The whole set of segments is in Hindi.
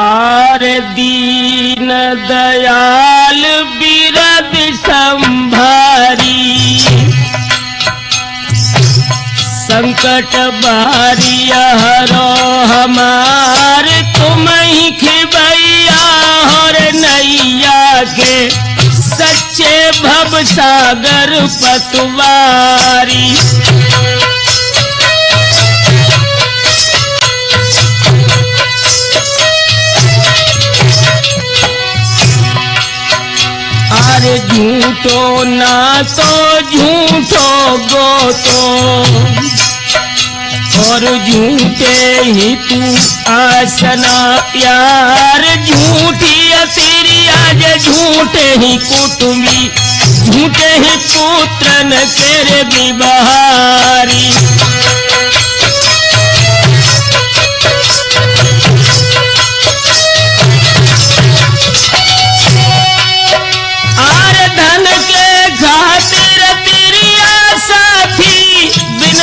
आर दीन दयाल बिरद संभारी, संकट बारी हरो हमार, तुम ही खिबैया और नैया के सच्चे भव सागर पतवारी। अरे झूठो ना तो झूठो गोतो, और झूठे ही तू आसना प्यार, झूठी असीरी आज झूठे ही कुटुंबी, झूठे ही पुत्रन तेरे विवाहारी।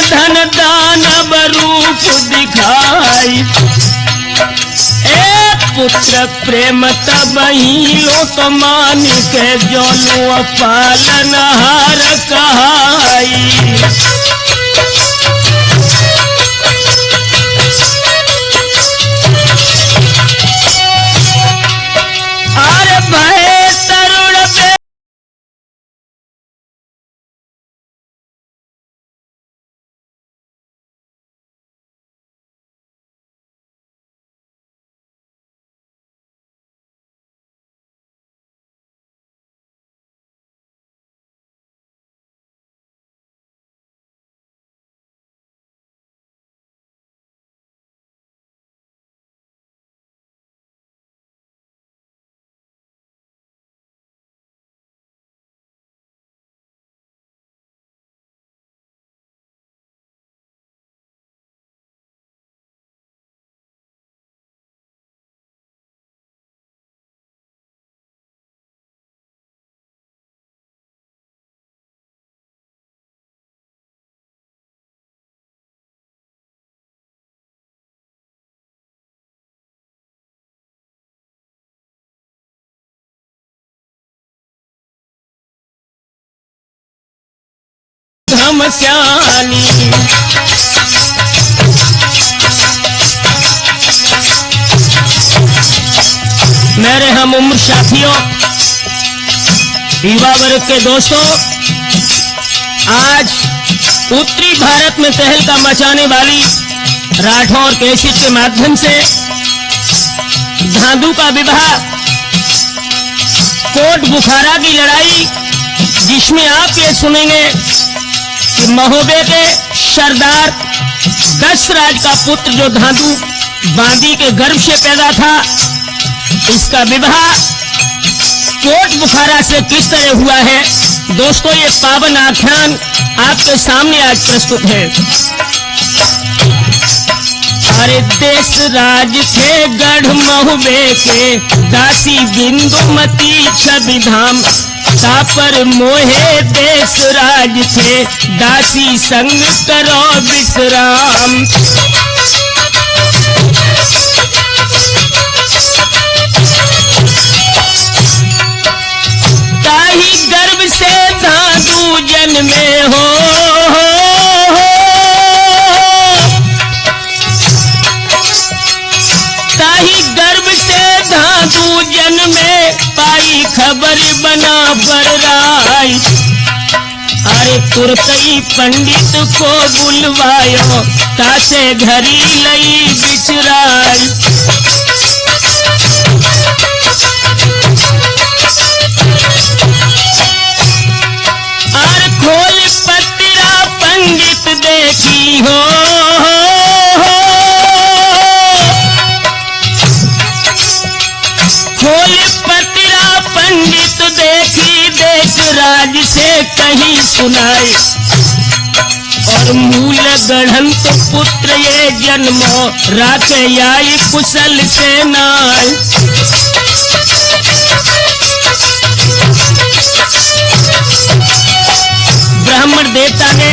धन दानव रूप दिखाई, ए पुत्र प्रेम तब ही लोक मानिक जोनु पालनहार कहाई। अरे भय तरुण घमस्यानी। मेरे हम उम्र साथियों, युवा वर्ग के दोस्तों, आज उत्तरी भारत में तहलका मचाने वाली राठौर कैसेट के माध्यम से धांधू का विवाह, कोट बुखारा की लड़ाई, जिसमें आप ये सुनेंगे कि महोबे के सरदार दशराज का पुत्र जो धांधू बांदी के गर्भ से पैदा था, इसका विवाह कोट बुखारा से किस तरह हुआ है। दोस्तों, ये पावन आख्यान आपके सामने आज प्रस्तुत है। अरे देश राज थे गढ़ महुबे के, दासी बिंदुमती छवि धाम, तापर मोहे देश राज थे, दासी संग करो विश्राम। ताही गर्भ से धांधू जन्मे हो, ताही गर्भ से धांधू जन्मे, पाई खबर बना पर राय। अरे तुरकई पंडित को बुलवायो, तासे घरी लई बिचराई। अरे खोल पत्रा पंडित देखी हो, खोल पत्रा पंडित देखी, देश राज से कहीं सुनाई। और मूल गढ़ंत पुत्र ये जन्मो, राखे आई कुशल सेनाई। ब्राह्मण देवता ने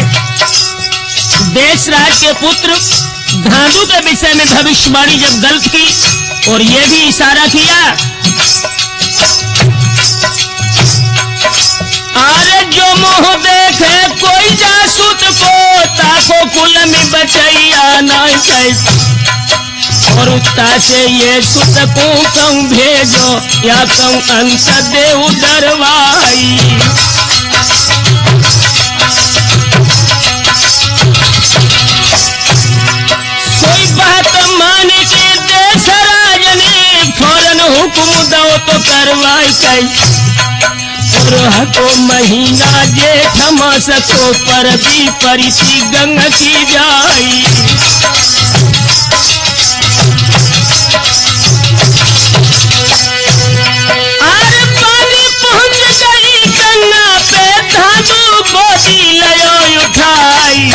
देशराज के पुत्र धांधू के विषय में भविष्यवाणी जब गलत की और ये भी इशारा किया, अरे जो मुँह देखे कोई जासूस को ताको कुल में बचैया नहीं कैसे, और उत्ता से ये सुत को कहूँ भेजो या कहूँ अंत देव डरवाई। कोई बात मान के देश राजनी फौरन हुक्म दो तो करवाई कैसे, और हको महीना जेठ मास को पर भी परिसी गंग की जाई। अरे पानी पहुंच गई गंगा पे धादू बोदी लयो उठाई,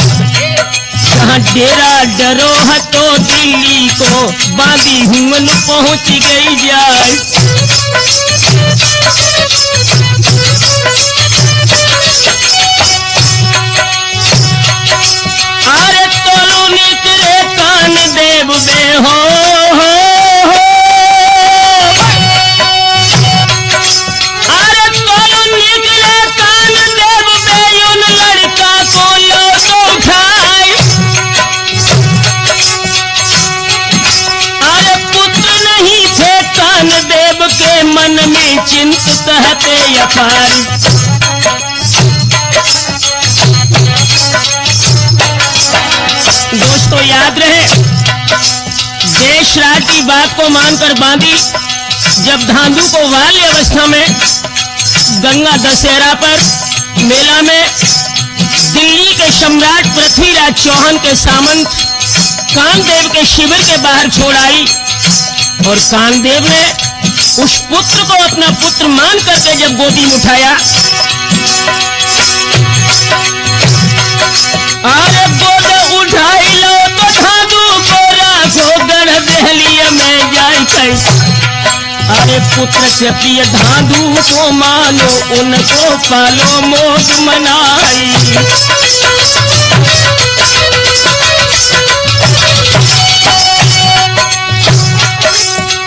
जहाँ डेरा डरो हतो दिल्ली को बांधी हुमन पहुंच गई जाए। अरे तोलू निकले कान देव बे हो, अरे तोलू निकले कान देव बे उन लड़का को लो तो उठाए। अरे पुत्र नहीं थे कान देव के मन में चिंतित हते अपार। दोस्तों याद रहे, देश राज की बात को मानकर बांधी जब धांधू को बाल्य अवस्था में गंगा दशहरा पर मेला में दिल्ली के सम्राट पृथ्वीराज चौहान के सामंत कानदेव के शिविर के बाहर छोड़ आई, और कानदेव ने उस पुत्र को अपना पुत्र मान करके जब गोदी में उठाया, अरे गोद उठाई लो तो धांधू को राखो गढ़ दहलिया में जाई कैसे। अरे पुत्र से प्रिय धांधू को मानो उनको पालो मोद मनाई।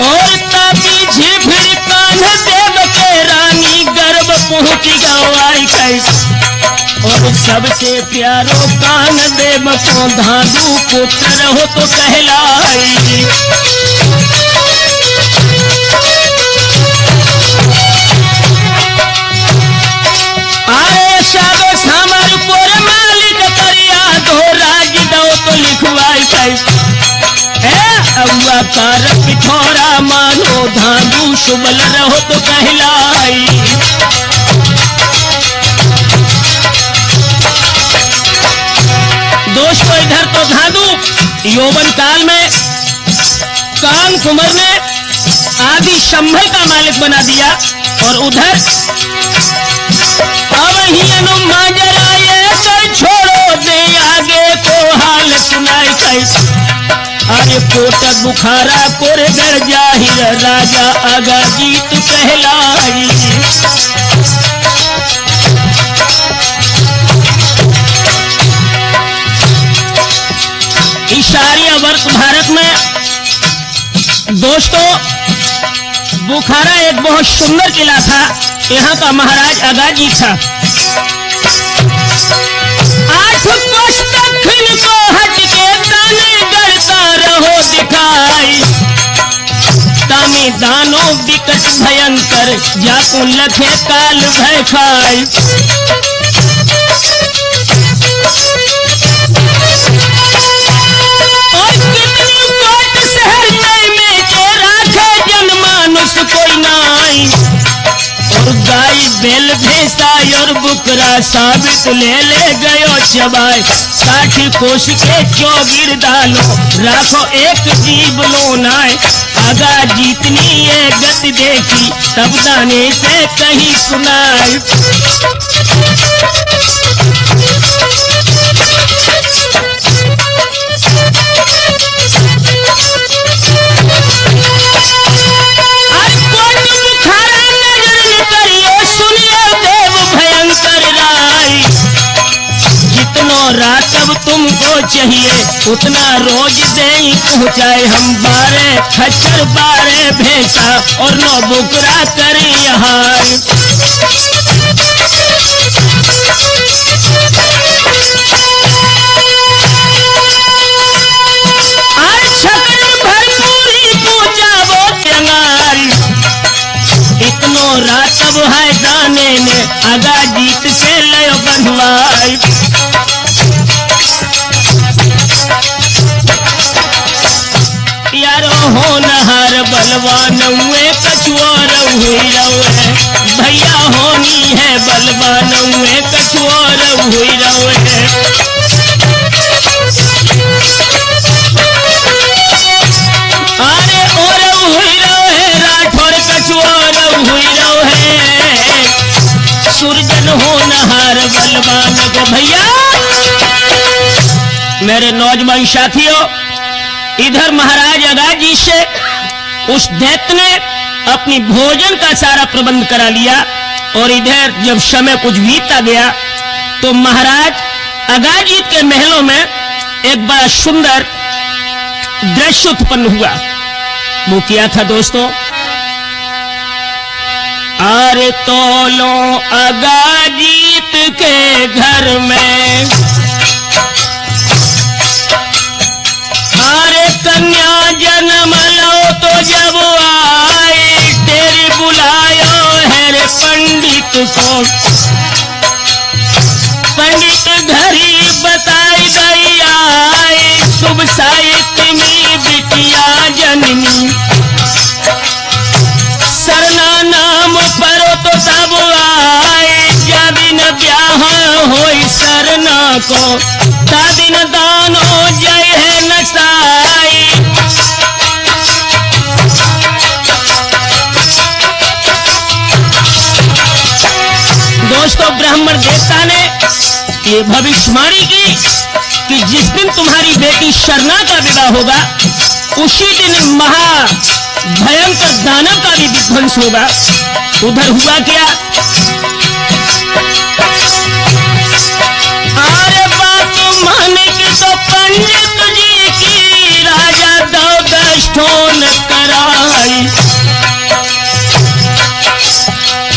और तापी झिफिर कान्ह देव के रानी गर्भ पहुंच गवाई कैसे, और सबसे प्यारो कान देव को धांधू पुत्र हो तो कहलाई। आए सब समरपुर मालिक करिया दो राज दो तो लिखवाई कैसे, अव्वा कार पिठोरा मानो धांधू शुबल रहो तो कहलाई। दोस्तों इधर तो धांधू यौवन काल में कान कुंवर ने आदि संभल का मालिक बना दिया, और उधर अब ही अनुमाजरा ये कर छोड़ो दे आगे को हाल सुनाई कैसे। अरे कोटक बुखारा कोरे घर जाहिर राजा आगा जीत कहलाई। इशारिया वर्ष भारत में दोस्तों बुखारा एक बहुत सुंदर किला था, यहाँ का महाराज अगाजी था। 8 कोस दक्षिण को हट के दाने गढ़ता रहो दिखाई, तामी दानो विकट भयंकर जाको लखे काल भय खाई। और कितनी कोट शहर में के राखे जनमानुष कोई नाई, और गाय बैल भैंसा और बुकरा साबित ले गयो चबाए। 60 कोस के चौगिर डालो राखो एक जीव लो नाय, आगा जीतनी ये गति देखी तब दाने से कहीं सुनाए। चाहिए उतना रोज दे पहुँचाए हम। 12 खच्चर 12 भैंसा और 9 बुकरा करें यहाँ। रातब है दाने ने आगा जीत से लयो बंधवाई। यारो हो नहार बलवान हुए कछुआर हुई रवे, भैया होनी है बलवान हुए कछुआर हुई रवे। अरे और हुई रवे राठौर कछुआर हुई रवे, सुरजन हो नहार बलवान के भैया। मेरे नौजवान साथियों, इधर महाराज अगाजी से उस दैत्य ने अपनी भोजन का सारा प्रबंध करा लिया और इधर जब समय कुछ बीतता गया तो महाराज अगाजीत के महलों में एक बड़ा सुंदर दृश्य उत्पन्न हुआ। वो क्या था दोस्तों? अरे तोलो अगाजीत के घर में कन्या जन्म लो तो जब आए तेरी बुलायो है रे पंडित को। पंडित घरी बताई गई आए शुभ साहित्य में बिटिया जननी। सरना नाम परो तो सब आए जबिन ब्याह होई सरना को। तादिन दानो जय है नसाई। दोस्तों, ब्राह्मण देवता ने ये भविष्यवाणी की कि जिस दिन तुम्हारी बेटी शरणा का विवाह होगा उसी दिन महा भयंकर दानव का भी विध्वंस होगा। उधर हुआ क्या? अरे बात माने की तो पंडित जी की राजा दौदष्टोन कराई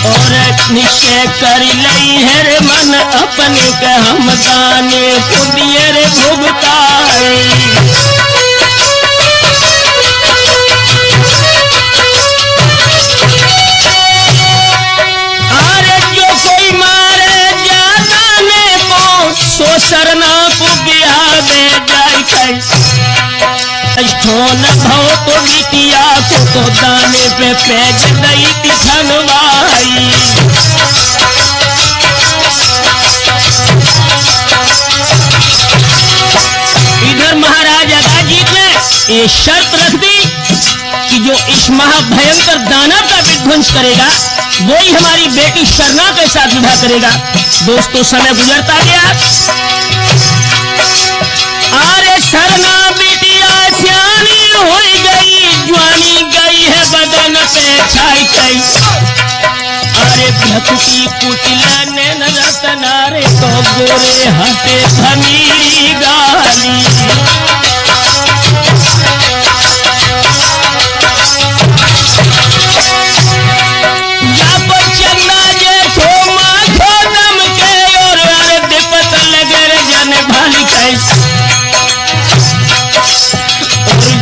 और निश्चय कर लई है रे मन अपने के हम दाने पुण्य रे भुगताई। अरे जो कोई मारे जाने को सो सरना को ब्याह दे जाए। अष्टोन भव तो बिटिया को तो दाने पे पैज दई दिखनवाई। इधर महाराज अगाजीत ने ये शर्त रख दी कि जो इस महाभयंकर दानव का विध्वंस करेगा वही हमारी बेटी शरणा के साथ विवाह करेगा। दोस्तों, समय गुजरता गया। अरे शरणा बिटिया सियानी हो गई, ज्वानी गई है बदन पे छाई छाई। अरे भक्ति कुटिला ने रतनारे तो गोरे हटे भमीरी गाली।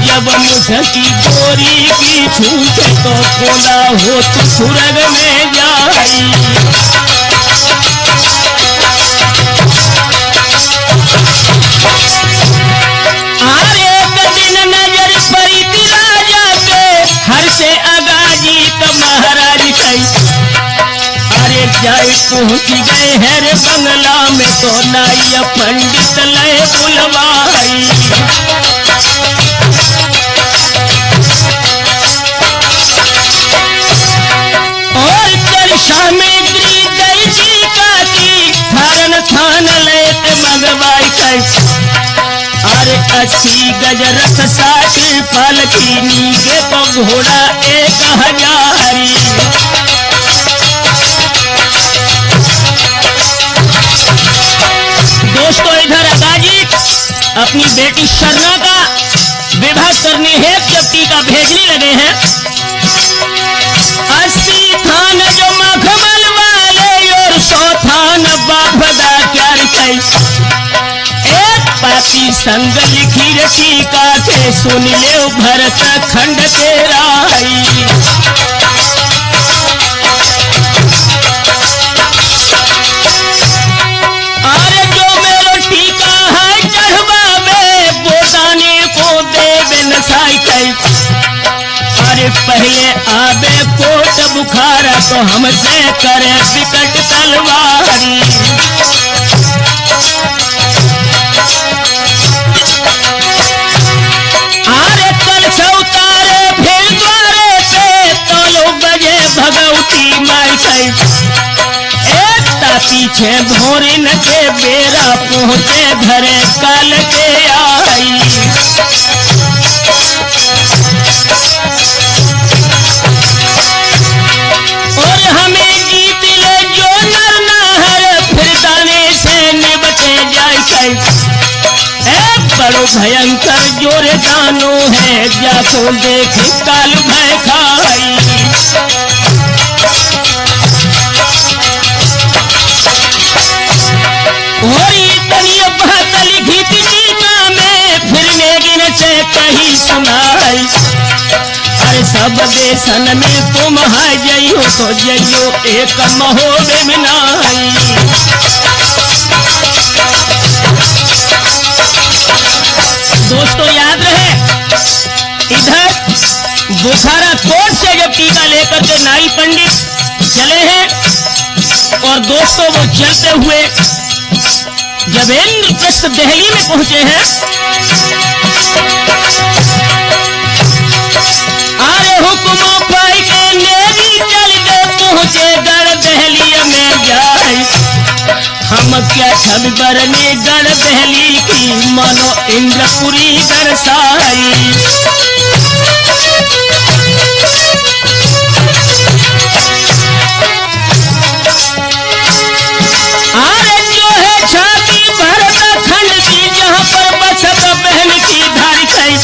जब मुझकी गोरी की छूटे तो कोला हो तो सुरग में जाई। अरे एक दिन नजर पड़ी थी राजा के हर से अगाजीत महाराज कई। अरे जाए पहुंच गए है रे बंगला में तो नाई पंडित लय बुलवाई। सामग्री गई जी का की थारन थान लेत मगवाई कई। अरे 80 गज रथ 60 पालकी नीचे तो घोड़ा 1000। दोस्तों, इधर अगाजीत अपनी बेटी शर्मा का विवाह करने हेतु जब टीका भेजने लगे हैं, 80 थान जो मखमल वाले और 100 थान बाफदा क्या कई, एक पाती संग लिखी टीका के सुन ले भरत खंड तेरा अरे जो मेरो टीका है चढ़वा में बोताने को देवे नसाई कई, अरे पहले आबे कोट बुखारा तो हमसे करे विकट तलवारी, अरे कल से उतारे फिर द्वारे पे तोलो बजे भगवती माई कई, एक पीछे भोरिन के बेरा पहुंचे घरे काल के आई, और हमें जीत ले जो नर नाहर फिर दाने से निबटे जाए, एक बड़ो भयंकर जोरे दानो है जाको देख काल भय खाई, और इतनी बात लिखी टीका में फिर नेगिन से कही सुनाई, अरे सब देशन में तुम है जइयो तो जइयो एक महोबे में नाई, दोस्तों याद रहे इधर बुखारा कोट से जब टीका लेकर के नाई पंडित चले हैं, और दोस्तों वो चलते हुए जब इंद्रप्रस्थ दिल्ली में पहुंचे हैं, अरे हुक्मों पाई के नेवी चल दे पहुंचे गढ़ दिल्ली में जाए, हम क्या छवि बरने गढ़ दिल्ली की मानो इंद्रपुरी दर्शाई, अरे जो है छाती भरत खंड की जहां पर बचत बहन की धारी कई,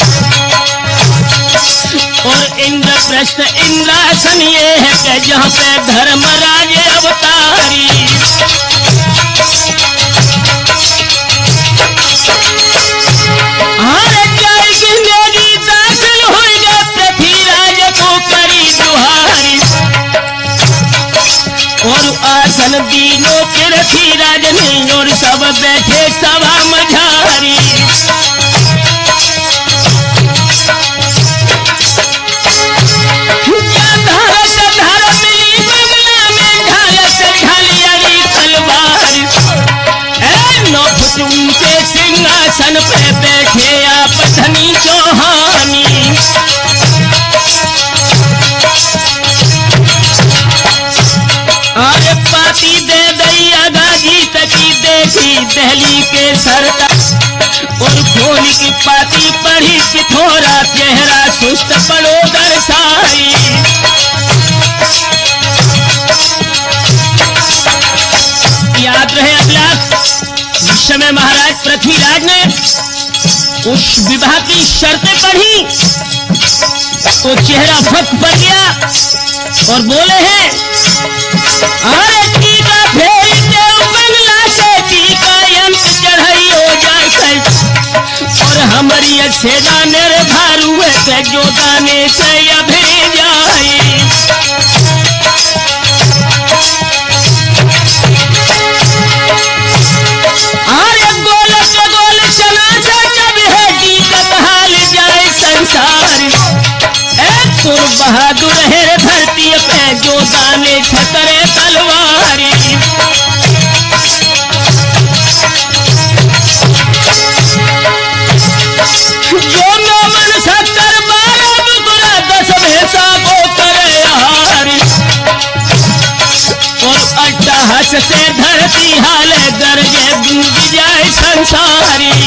और इंद्रप्रस्थ इंद्रासन ये है कि जहां पे धर्मराज अवतारी, अरे जय गिरनेरी दाखिल हो गए पृथ्वीराज को करी दुहारी, और आसन दीनों पृथ्वीराज ने और सब बैठे सभा मझारी, उनके सिंहासन पे बैठे आप धनी चौहानी, अरे पाती दे दई आगाजी तकी देखी दिल्ली के सरदार, और खोल की पाती पढ़ी कि थोड़ा चेहरा सुस्त पड़ो दर्शाई, याद रहे अगला जिस समय महाराज पृथ्वीराज ने उस विवाह की शर्तें पढ़ी तो चेहरा फट पड़ गया और बोले हैं, अरे टीका फेर देव बंगला से टीका अंत चढ़ाई हो जाए, और हमारी सेना निर्भर हुए से जो दाने से अभी जाए, अरे गोल के गोल चला जब है टीकत हाल जाए संसार, एक तुर बहादुर है धरती पे जो दाने छतरे तलवारी, जो नौमन 70 12 बुरा 10 भैंसा को करे हारी, और अट्टहास से धरती हाल गरजे गूंज जाए संसारी,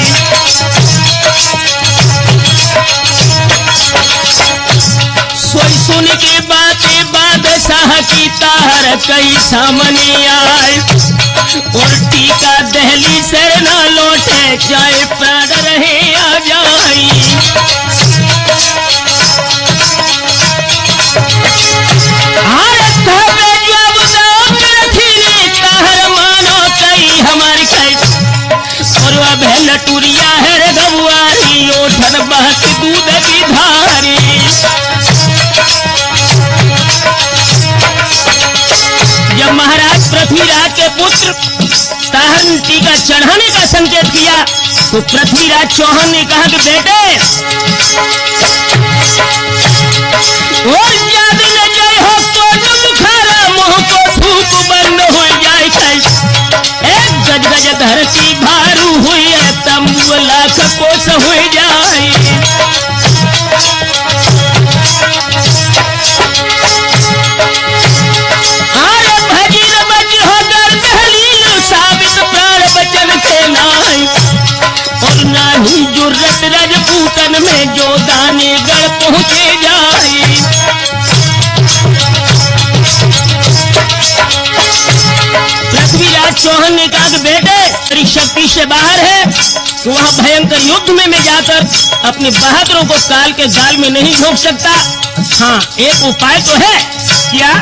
सोई सुन की बातें बादशाह की तार कई सामने आए, और टीका दहली से ना लौटे, चाहे प्राण रहे आ जाई। हर तबे जब दाम रखी ताहर मानो कई हमारी कई, और वह बहन टूरिया है रे गवारी, ओठन बहत दूध की धारी। जब महाराज पृथ्वीराज के पुत्र ताहर टीका चढ़ाने का संकेत किया तो पृथ्वीराज चौहान ने कहा कि बेटे और ज्यादा न जाए हो तो बुखारा, मुंह को थूक बंद हो जाए। एक गज गज धरती भारू हुई है, तंबू लाख कोस हो जाए। अरे भजीर बज हो कर दहलील, साबित प्राण बचन के नाई, और ना ही जुर्रत रजपूतन में जो दाने गढ़ पहुंचे जाए। पृथ्वीराज चौहान ने कहा कि बेटे तेरी शक्ति से बाहर है कि वहां भयंकर युद्ध में मैं जाकर अपने बहादुरों को काल के जाल में नहीं झोंक सकता। हाँ, एक उपाय तो है। क्या?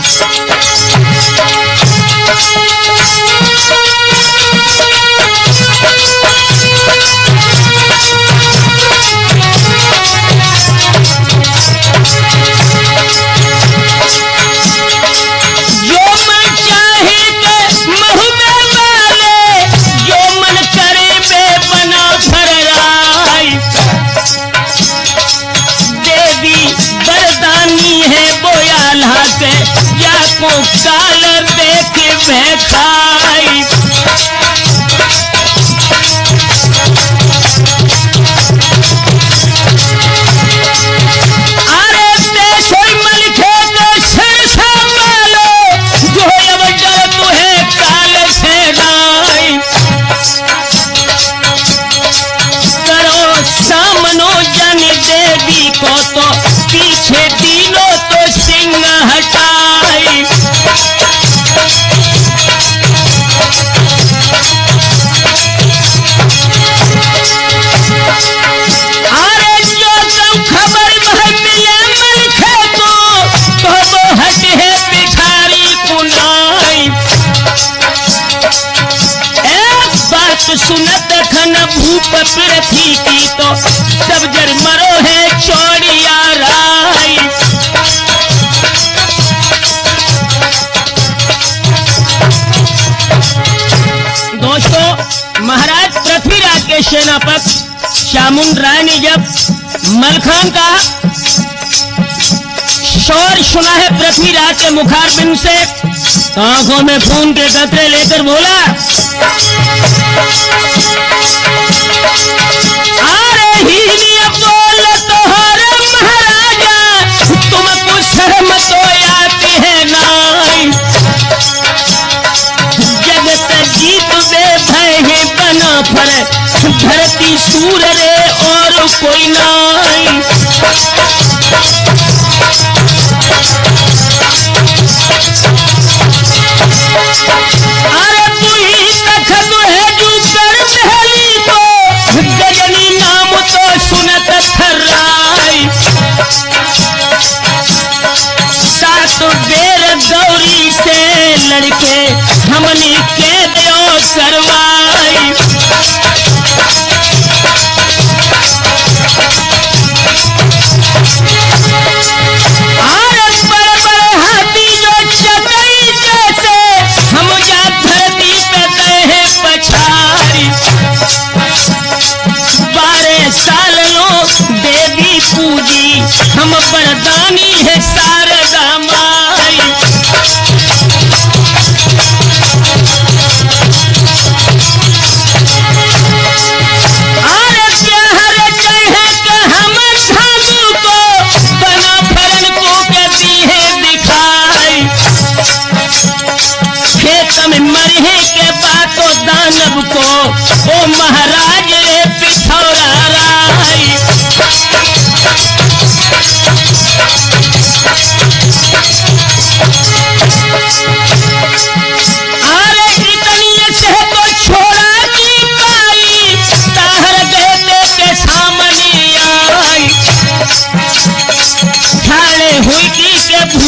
को काल देख बैठाई, अरे देश मलिके देश संभालो, जो अब डर तुहे काल से नाई। करो सामनो जन देवी को तो पीछे तीनों तो सिंह हटाई। अरे जो सब खबर वह मिले मलिके को, तो वो हट है पिछारी कुनाई। एक बात सुनत खन भूप पृथ्वी की, तो सब जर मरो है चौड़िया राई। दोस्तों, महाराज पृथ्वीराज के सेनापति चामुंड राय ने जब मलखान का शौर्य सुना है पृथ्वीराज के मुखारबिंद से, आंखों में खून के कतरे लेकर बोला, अरे हीलिया बोल तोहरे महाराजा, तुमको शर्म तो आती है नाई। जगत जीत बे भय बना फर, धरती सूर रे और कोई नाई। अरे तू ही तखत है जो कर दहली को, गजनी नाम तो सुनत थर्राई। सात बेर गौरी से लड़के हमने के दो करवाई। अरे बड़े बड़े हाथी जो चकई जैसे, हम जा धरती पे गए हैं पछाड़ी। 12 साल लो देवी पूजी, हम बरदानी है शारदा माई। अरे प्यार कहे कि हम धागू को, बना फरन को कहती है दिखाई। खेत में मरहे के बातो दानव को, ओ महाराज रे पिथौरा राई।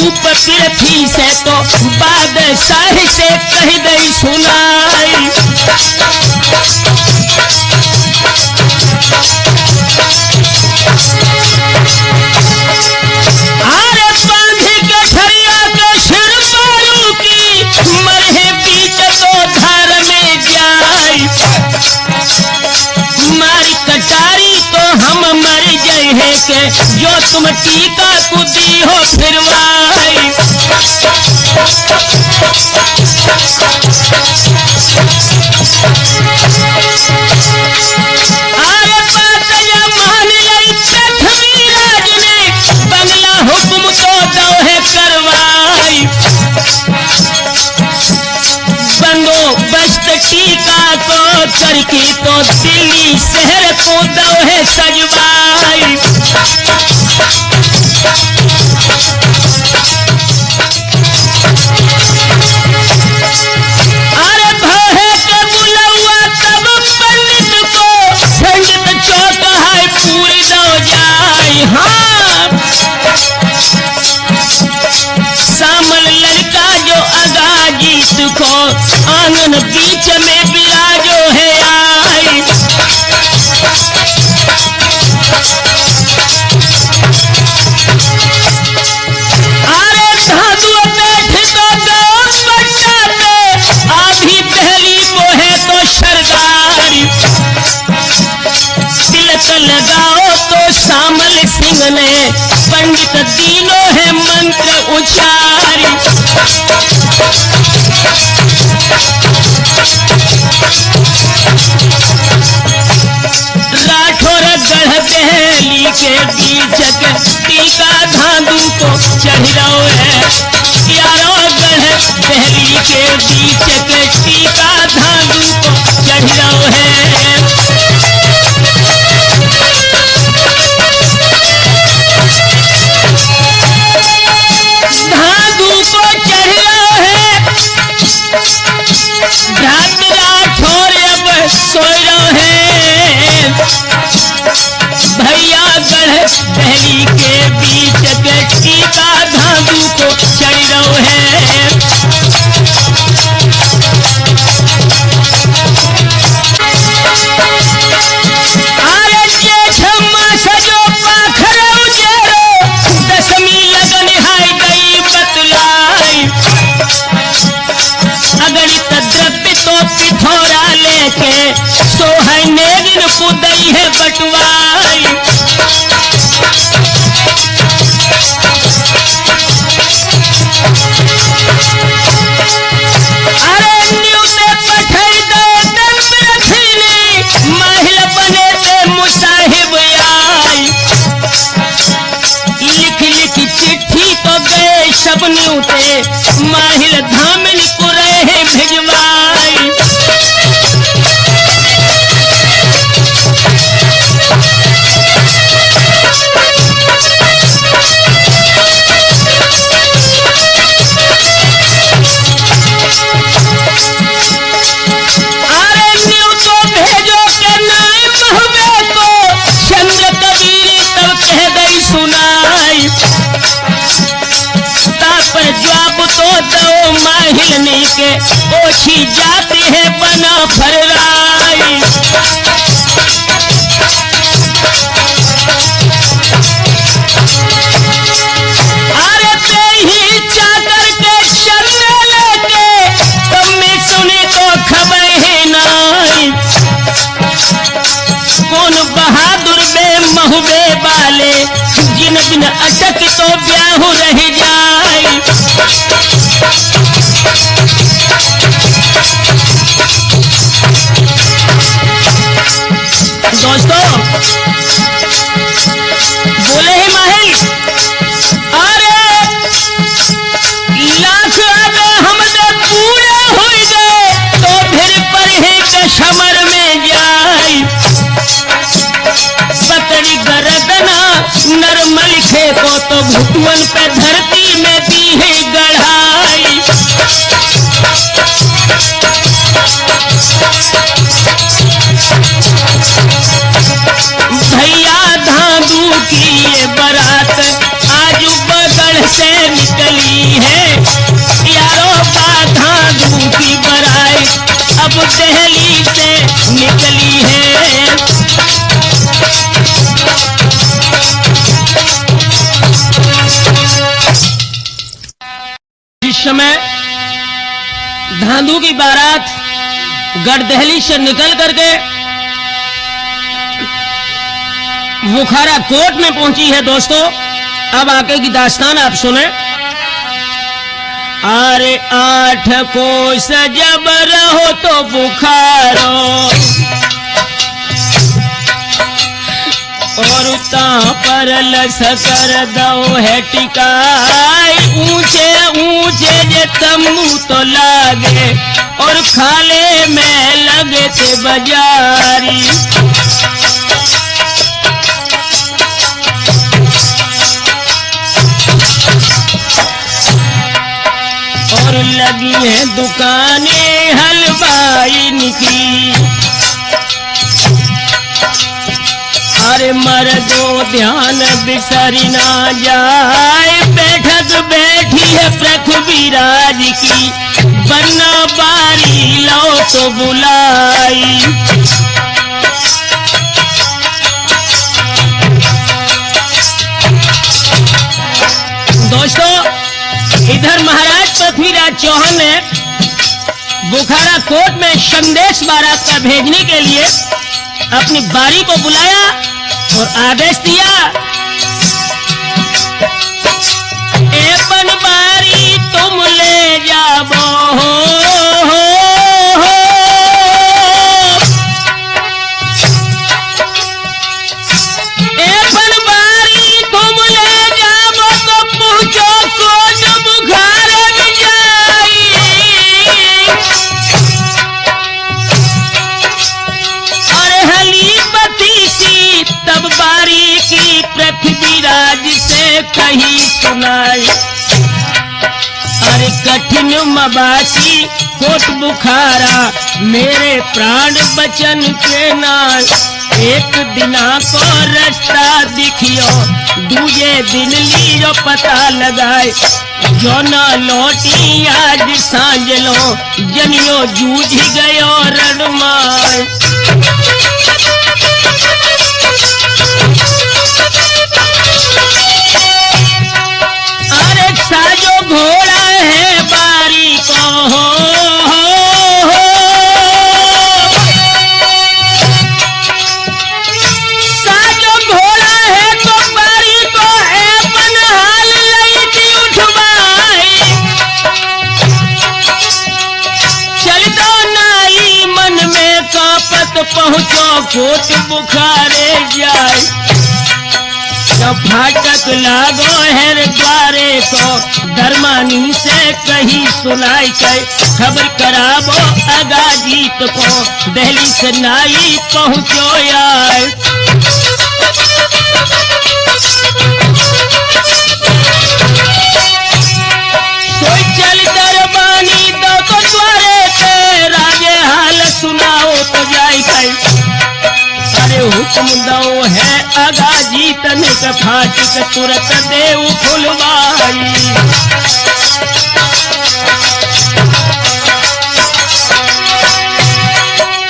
रूप पृथ्वी से तो बादशाह से कह दई सुनाई। अरे बांधी के ठरिया के सिर मारू की मरहे बीच तो धार में जाई। मारी कटारी तो हम मर जाए है के जो तुम टीका कुदी हो फिरवाई। अरे बात या मान लई पृथ्वी राज ने बंगला हुक्म तो दौहे करवाई। बंदोबस्त टीका को करके तो दिल्ली शहर को दौहे सजवाई। अरे भौहे के बुलौआ तब पंडित को पंडित चौक है पूरी दो जाई। हाँ सामल लड़का जो अगा जीत को आंगन बीच में बिराजो है आई। अरे धादु बैठ तो दो बच्चा पे आधी पहली मोहे तो सरदारी। तिलक लगाओ तो सामल सिंह ने पंडित तीनों है मंत्र उच्चारी। राठौर गढ़ दहली के बीच के टीका धांधू को चढ़ रहो है। यारो गढ़ दहली के बीच के टीका धांधू को चढ़ रहो है। धांधू को चढ़ रहो है। भ्रात राठौर अब सोय रहो है। भैया गढ़ दहली के बीच के टीका धांधू को चढ़ रहो है। अरे जेठ मास जो पाखर उजेरो दशमी लगन हाय गई बतलाई। अगणित द्रव्य तो पिथौरा लेके सोहै नेगिन कुदई है बटवाई। अरे न्यूते पठै दे दंत रखीली महिल बने ते मुसाहिब आई। लिख लिख चिट्ठी तो गए सब न्यूते माहिल धामिन को रहे भिजवाई। अरे न्यू तो भेजो के नाई महबे को चंद्र कबीर तब कह गई सुनाई। तापर जवाब तो दो माहिलने के ओछी जाती है बना फरराई। अरे पे ही चाकर के चलने लगे तब में सुने तो खबर है नाई। कौन बहादुर बे महबे वाले जिन बिन अटक तो ब्याह रह जाए। दोस्तों बोले ही माहिल अरे लाख अबे हमने पूरे हो गए तो फिर पर ही कशमर में जाई। पतरी गर्दना नरमल खे को तो घुटमन पे धरती में दी है गढ़ाई। भैया धांधू की ये बारात आज बगड़ से निकली। समय धांधू की बारात गढ़दहली से निकल करके बुखारा कोट में पहुंची है दोस्तों। अब आगे की दास्तान आप सुने। अरे 8 कोस जब रहो तो बुखारो और पर लस कर दो है टिकाई, ऊंचे ऊंचे जे तम्बू तो लागे और खाले में लगे थे बाजारी। और लगी है दुकानें हलवाई की, अरे मर्दों ध्यान बिसरी ना जाए, बैठक बैठी है पृथ्वीराज की, बन्ना बारी लो तो बुलाई। दोस्तों इधर महाराज पृथ्वीराज चौहान ने बुखारा कोट में संदेश बारात का भेजने के लिए अपनी बारी को बुलाया और आदेश दिया, ए बनबारी तुम ले जाबो ए बनबारी तुम ले जाबो तो पूछो कोट बुखारे में जाई। अरे हलीपति सी तब बारी की पृथ्वीराज से कही सुनाई, अरे कठिन मबासी कोट बुखारा मेरे प्राण बचन के नाल, एक दिना को रास्ता दिखियो दूजे दिन लीरो पता लगाए, जो न लौटी आज सांझ लो जनियो जूझ गयो रणमाय। अरे साजो घोड़ा है बारी को साजो घोड़ा है तो बारी को है बनहाल लई थी उठवाई। चलतो नाई मन में कापत पहुंचो कोट बुखारे जाए, फाटक लागो है द्वारे को धर्मानी से कही सुनाई के, खबर कराबो अगाजीत को दिल्ली से नाई पहुंचो आए। कोई चल दरबानी दो तो द्वारे पे राजे हाल सुनाओ तो जाई के, अरे हुक्म दो है अगाजीत ने फाटक तुरंत देव खुलवाई।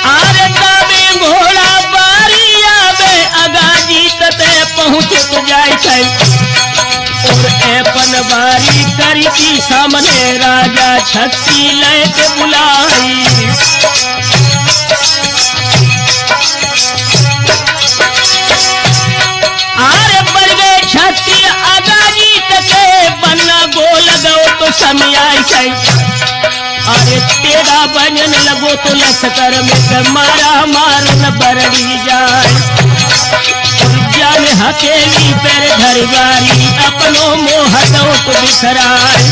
अरे तबे घोड़ा बारी आवे अगाजीत ते पहुंच तो जाई थे, और अपन बारी करी की सामने राजा छत्ती लेके बुलाई। अरे बढ़ गए छत्ती अगाजीत के बन्ना गोल दो तो समय आई थे, अरे तेरा बजन लगो तो लश्कर में मारा मारन बरड़ी जाए, जान हथेली पर धरवारी अपनो मोह दो तो बिसराए,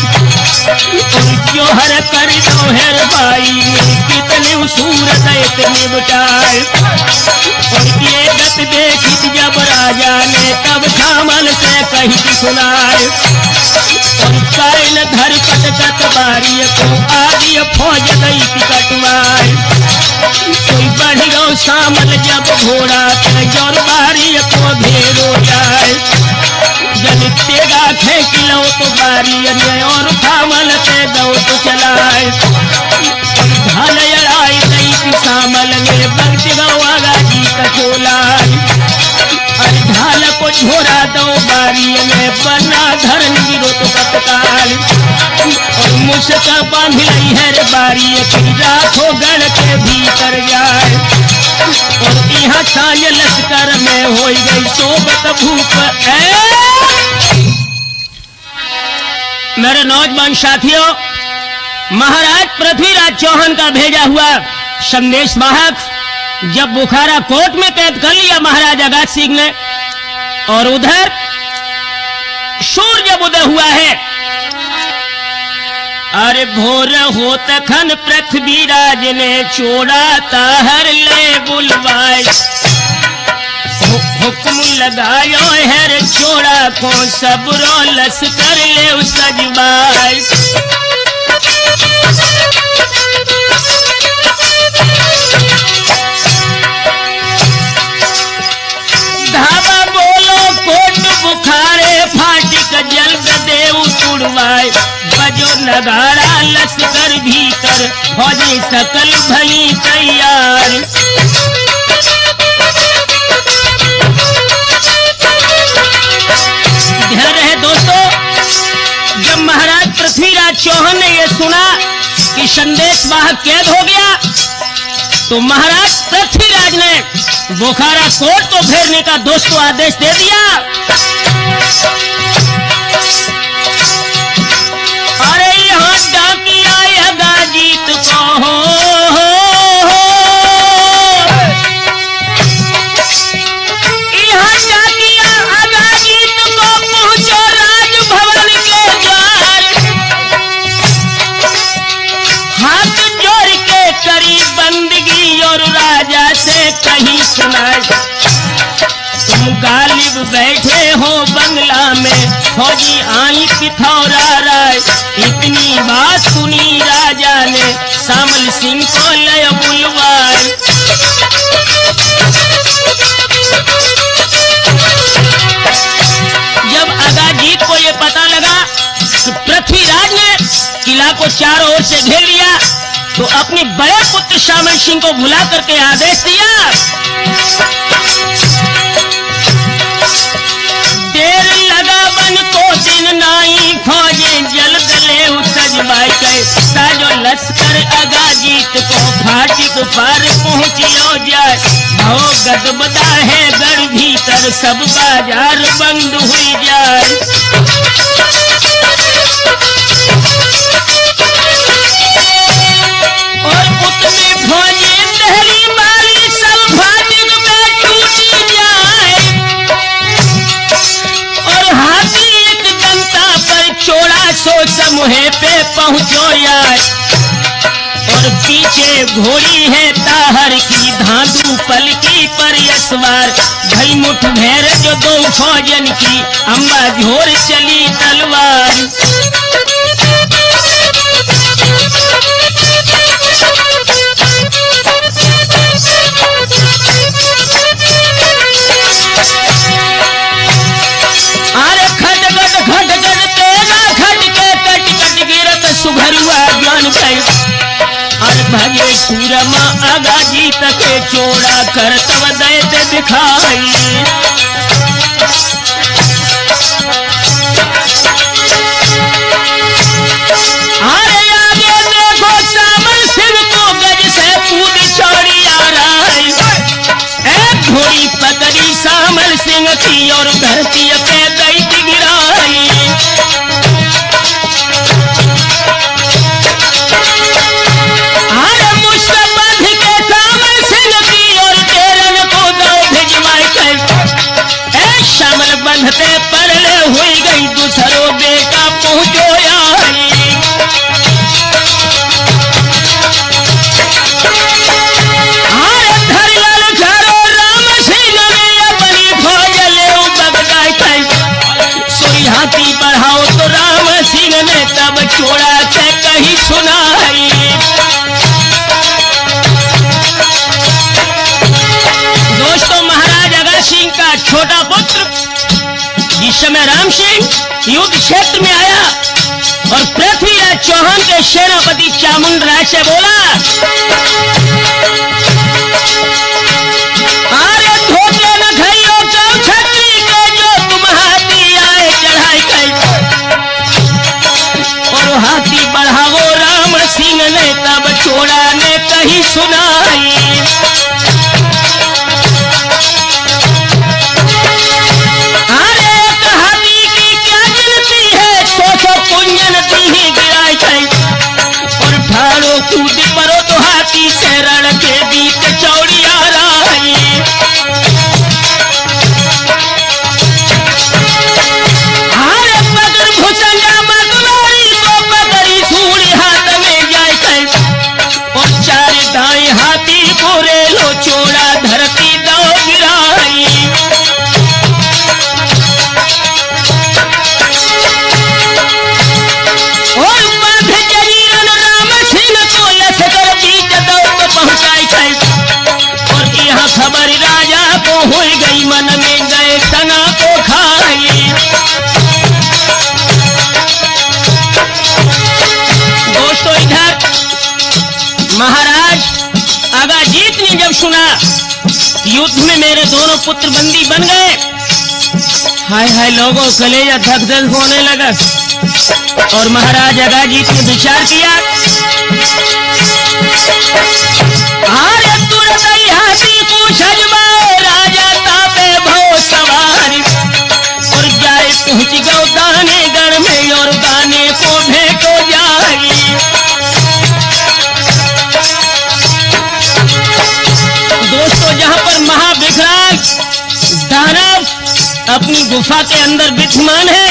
जोहर कर दो हेर भाई कितने सूरत इतने बुटाए। और ये गत देखित जब राजा ने तब थामल से कही सुनाए, और कायल धर कटकट बारी को आदि फौज गई कटवाए। कोई बढ़ गो सामल जब घोड़ा जोर बारी को घेरो जाए, जब तेगा खेच लो तो बारी और थामल से दो तो चलाए। ढाल लड़ाई गई सामल में बंद गो अगाजीत चोलाई, ढाल को झोरा दो बारी में बना धरन गिरो तो तत्काल। और बांस का बांध लई है रे बारी की राखो गढ़ के भीतर जाए और यहाँ साय लश्कर में हो गई सोबत भूप। मेरे नौजवान साथियों, महाराज पृथ्वीराज चौहान का भेजा हुआ संदेश वाहक जब बुखारा कोर्ट में कैद कर लिया महाराज अगाध सिंह ने, और उधर सूर्य जब उदय हुआ है, अरे भोर हो तखन पृथ्वीराज ने चोड़ा ताहर ले बुलवाए हुक्म लगायो है रे चोड़ा को सबरो लश्कर ले सजवाए। धावा बोलो कोट बुखारे फाटिक जल्द देव तुड़वाए बजो नगाड़ा लश्कर भीतर फौजी सकल भली तैयार। ध्यान रहे दोस्तों, जब महाराज पृथ्वीराज चौहान ने यह सुना कि संदेश वाहक कैद हो गया, तो महाराज पृथ्वीराज ने बुखारा कोर्ट को घेरने का दोस्तों आदेश दे दिया। अरे यहाँ डाकिया अगाजीत को यहाँ डाकिया अगाजीत को पहुंचो राजभवन के द्वार, हाथ जोड़ के करी बंदगी और राजा से कहीं सुनाए तुम गालिब बैठे हो बंगला में फौजी आई पिथौरा राय। इतनी बात सुनी राजा ने शामल सिंह को लय बुलवाए। जब अगाजीत को ये पता लगा कि पृथ्वीराज ने किला को चारों ओर से घेर लिया, तो अपने बड़े पुत्र शामल सिंह को बुला करके आदेश दिया, देर लगा बन को दिन नाई फौजे जल्द ले सजवाए के साजो लश्कर अगाजीत को फाटिक पर पहुंचियो जाए। भो गदबदा है गढ़ भीतर सब बाजार बंद हुई जाए। और उतने फौजे दहली मारी सब फाटिक में टूटी जाए, और हाथी एक दंता पर चोड़ा सो समूहे पे पहुंचो आए। और पीछे घोड़ी है ताहर की धांधू पलकी पर यसवार, भई मुठ भैर जो दो फौजन की अम्बा झोर चली तलवार। अरे खटगट खटगट तेरा खटके कट कट गिरत सुघरुआ ज्ञान भई, और भगे सूरमा अगाजीत के चोड़ा करतव दैत दिखाई। अरे आगे देखो शामल सिंह को गज से कूद छोड़ी आ रहा है, एक घोड़ी पकड़ी शामल सिंह की और धरती पे दैत गिराई। अरे मुश्त बंध के शामल सिंह की और तेरन को दो भिजवाई कर शामल बंधते परले हुई गई दूसरो बेटा पहुंचो आई। अरे धरियल घरो राम सिंह ने अपनी फौज ले बगदाई कर सोई हाथी बढ़ाओ तो राम सिंह ने तब चोड़ा से कहीं सुनाई। दोस्तों, महाराज अगाध सिंह का छोटा पुत्र जिस समय राम सिंह युद्ध क्षेत्र में आया और पृथ्वीराज चौहान के सेनापति चामुंड राय से बोला, अरे धोखे न खइयो कौ छत्री के जो तुम हाथी आए चढ़ाई कर, और हाथी बढ़ावो कही सुनाई। अरे कहानी की क्या गिनती है, सो कुंजन दी गिराई गई और ठाड़ो कूद परो तो हाथी से रण के बीच चौड़िया राई। अरे पकड़ भुसंगा मतवारी को पकड़ी सूड़ी हाथ में जाए गई और चार दाएं हाथी को रेलो चोड़ा धरती दो गिराई। और बांध जजीरन राम सिंह को लश्कर बीच दौड़ पहुंचाई गई और यहाँ खबर राजा को हो गई, मन में गए तना को खाई। दोस्तों इधर महाराज अगाजीत ने जब सुना युद्ध में मेरे दोनों पुत्र बंदी बन गए, हाय हाय लोगों कलेजा धक धक होने लगा। और महाराज अगाजीत ने विचार किया, अरे तुरंत ही हाथी को सजवाए राजा तापे भो सवारी और जाए पहुंच गौ दाने गढ़ में और दाने को भेंटो जाई। दोस्तों जहां पर महाविकराल दानव अपनी गुफा के अंदर विद्यमान है,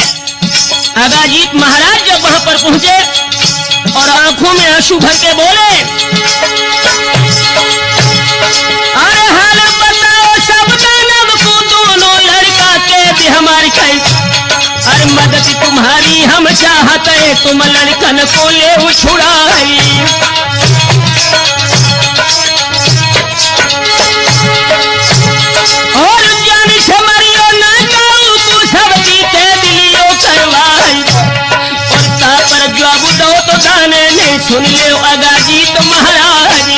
अगाजीत महाराज जब वहां पर पहुंचे और आंखों में आंसू भर के बोले, अरे हाल बताओ सब दानव को दोनों लड़का के भी हमारी कई, अरे मदद तुम्हारी हम चाहते तुम लड़कन को ले छुड़ाई। और जान से मरियो ना जाऊ तू सब जीते दिलियो करवाई और ता पर जवाब दो तो दाने ने सुन ले अगाजीत महाराज।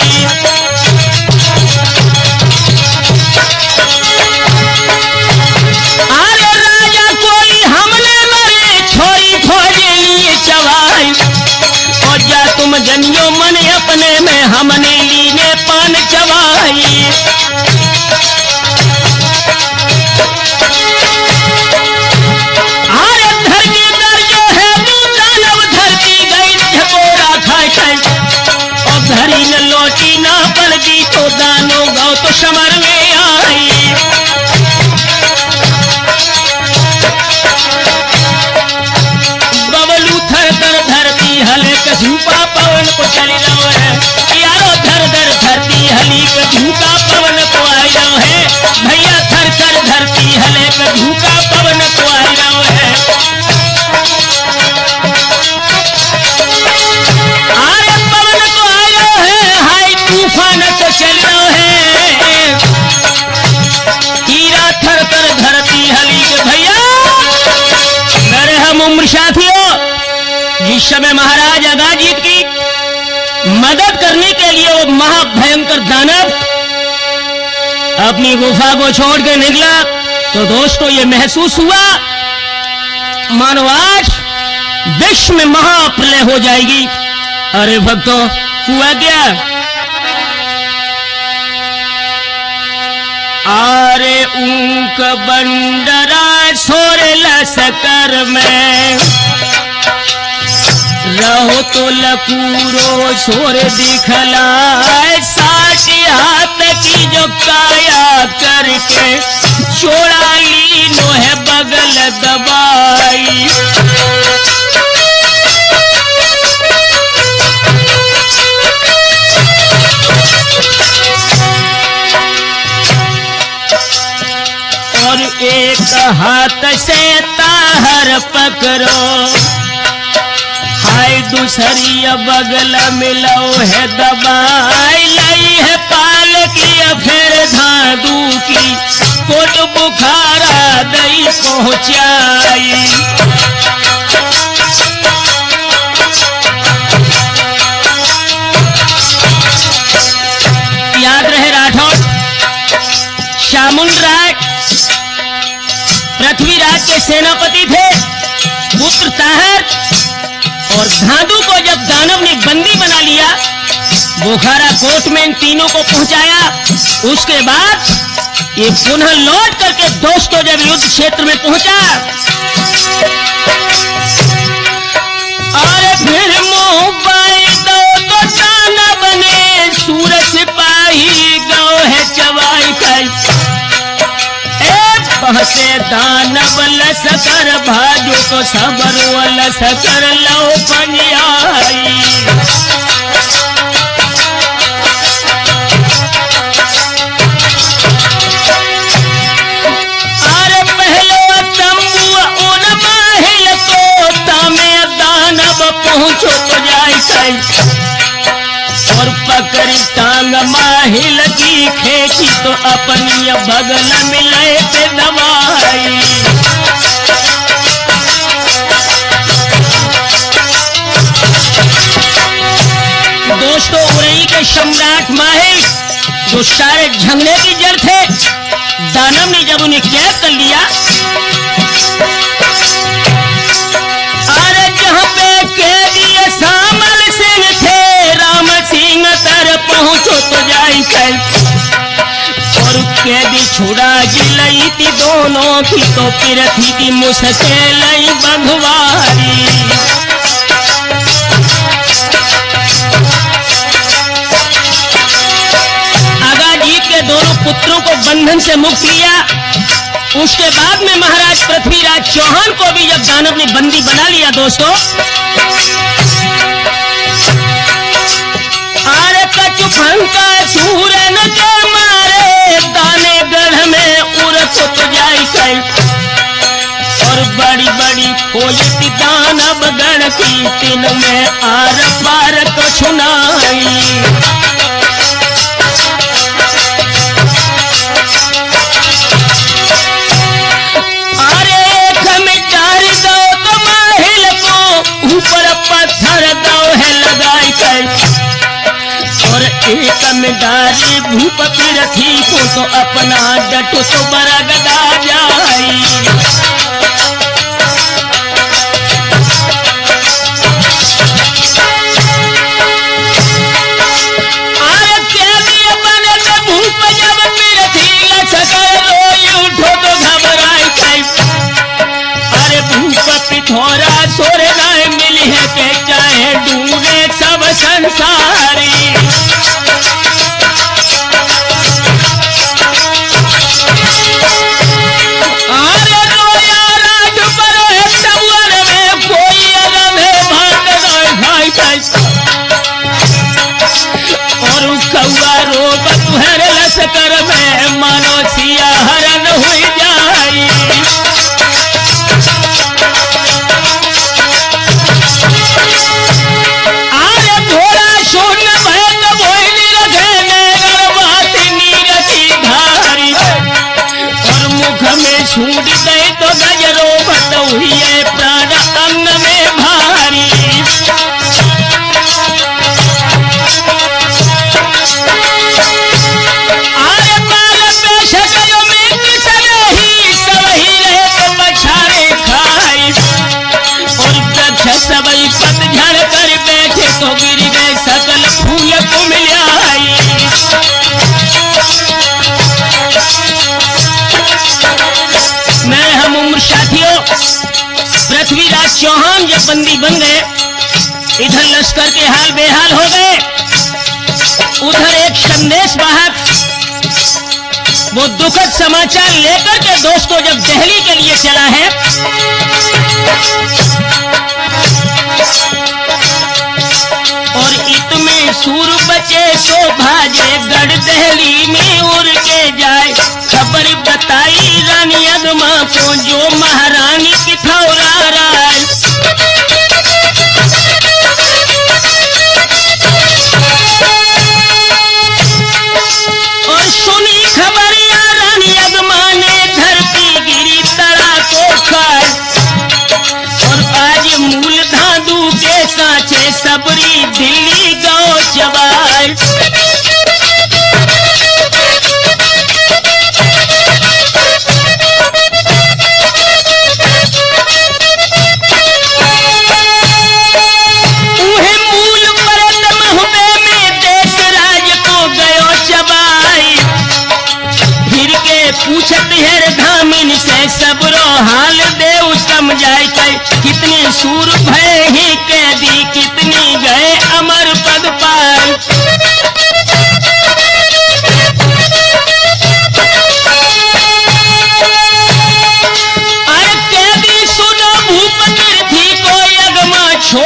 अरे राजा कोई हमने मरे छोरी खोजे लिए चवाई और जा तुम जनियो मन अपने में हमने लीने पान चवाई। अरे धरती दर जो है वो दानव धरती गई झकोरा खाए खाए और घरी न लौटी ना पड़ दी तो दानो गौ तो समर में आई। बबलू थर थर धरती हले का झूपा पवन को चली रहो है, यारो धर धर धरती हली का झूका पवन को आई रहो है, भैया थर थर धरती हले का झूका पवन को आई रहो है। अरे पवन को आई रहो है, हाय तूफान को चल रहो है, हीरा थर थर धरती हली के भैया। मेरे हम उम्र साथियों, जिस समय महाराज अगाजीत की मदद करने के लिए वो महाभयंकर दानव अपनी गुफा को छोड़ के निकला, तो दोस्तों ये महसूस हुआ मानो आज विश्व में महाप्रलय हो जाएगी। अरे भक्तों हुआ क्या, अरे ऊंक बंडरा सोरे लसकर में रहो तो लकूरो सोर दिखलाए, साटी हाथ की जो काया करके चोड़ा लीनो है बगल दबाई। और एक हाथ से ताहर पकड़ो, हाय दूसरी बगल मिलो है दबाई, लई है पाल की फिर धादू की कोट बुखारा दई पहुंचाई। याद रहे राठौर, शामुंड राय पृथ्वीराज के सेनापति थे, पुत्र ताहर और धादू को जब दानव ने बंदी बना लिया, बुखारा कोट में इन तीनों को पहुंचाया। उसके बाद ये पुनः लौट करके दोस्तों जब युद्ध क्षेत्र में पहुंचा और फिर मोबाइल दो तो ताना बने सूरज सिपाही गौ है चवाई खाई बहते दानव लसकर भाजो तो सबर लसकर लो पंजाई। अरे पहले तंबू उन माहिल को तामे दानव पहुंचो तो जाए और पकड़ी टांग माहिल की खेची तो अपनी बगल मिले पे दवाई। दोस्तों उरई के सम्राट माहिल जो सारे झगड़े की जड़ थे, दानव ने जब उन्हें कैद कर लिया, अरे जहां पे कैदी सामल सिंह थे राम सिंह तर पहुंचो तो जाई चल और कैदी छुड़ा जिलई थी दोनों की तो पिरथी की मुश्किल बंधवारी। अगाजीत के दोनों पुत्रों को बंधन से मुक्त किया। उसके बाद में महाराज पृथ्वीराज चौहान को भी जब दानव ने बंदी बना लिया दोस्तों, अरे कछु फंका सूरन के मारे दाने गढ़ में उड़त तो जाई कई और बड़ी बड़ी खोजती दानव गढ़ की तीन में आर पार तो छुनाई। ऊपर पत्थर दो है लगाई कर और एक मिडारी भूप पिरथी को तो अपना डट तो बरगदा जाई। अरे कैदी बने तो भूप जब पिरथी लचकर रोई उठो तो घबराई कर अरे भूप पिथौरा सोरे मिली है के चाहे ढूंढे सब संसारी। अरे रोया राज पर तबुअर में कोई रवे भाग भाई और कौआ रोब तुहर लश्कर में मानो सिया हरण हुई जाई। छूट गए तो गजरो बतौहिए प्राण अंग में भारी। अरे बाल पेश गयो में किसरही सबही रहे तो बछारे खाई और वृक्ष सबई पतझड़ कर बैठे तो गिर गए सकल फूल को मिलाई। मेरे हम उम्र साथियों, पृथ्वीराज चौहान जब बंदी बन गए, इधर लश्कर के हाल बेहाल हो गए, उधर एक संदेश वाहक वो दुखद समाचार लेकर के दोस्तों जब दिल्ली के लिए चला है, और इत में सूर बचे सो भाजे गढ़ दिल्ली में उड़ के जाए। खबर बताई रानी अगमा को जो महारानी पिथौरा राय। और सुनी खबरिया रानी अगमा ने धरती गिरी तड़ा को खाए और आज मूल धादू के सांचे सबरी दिल्ली गाँव चबाए।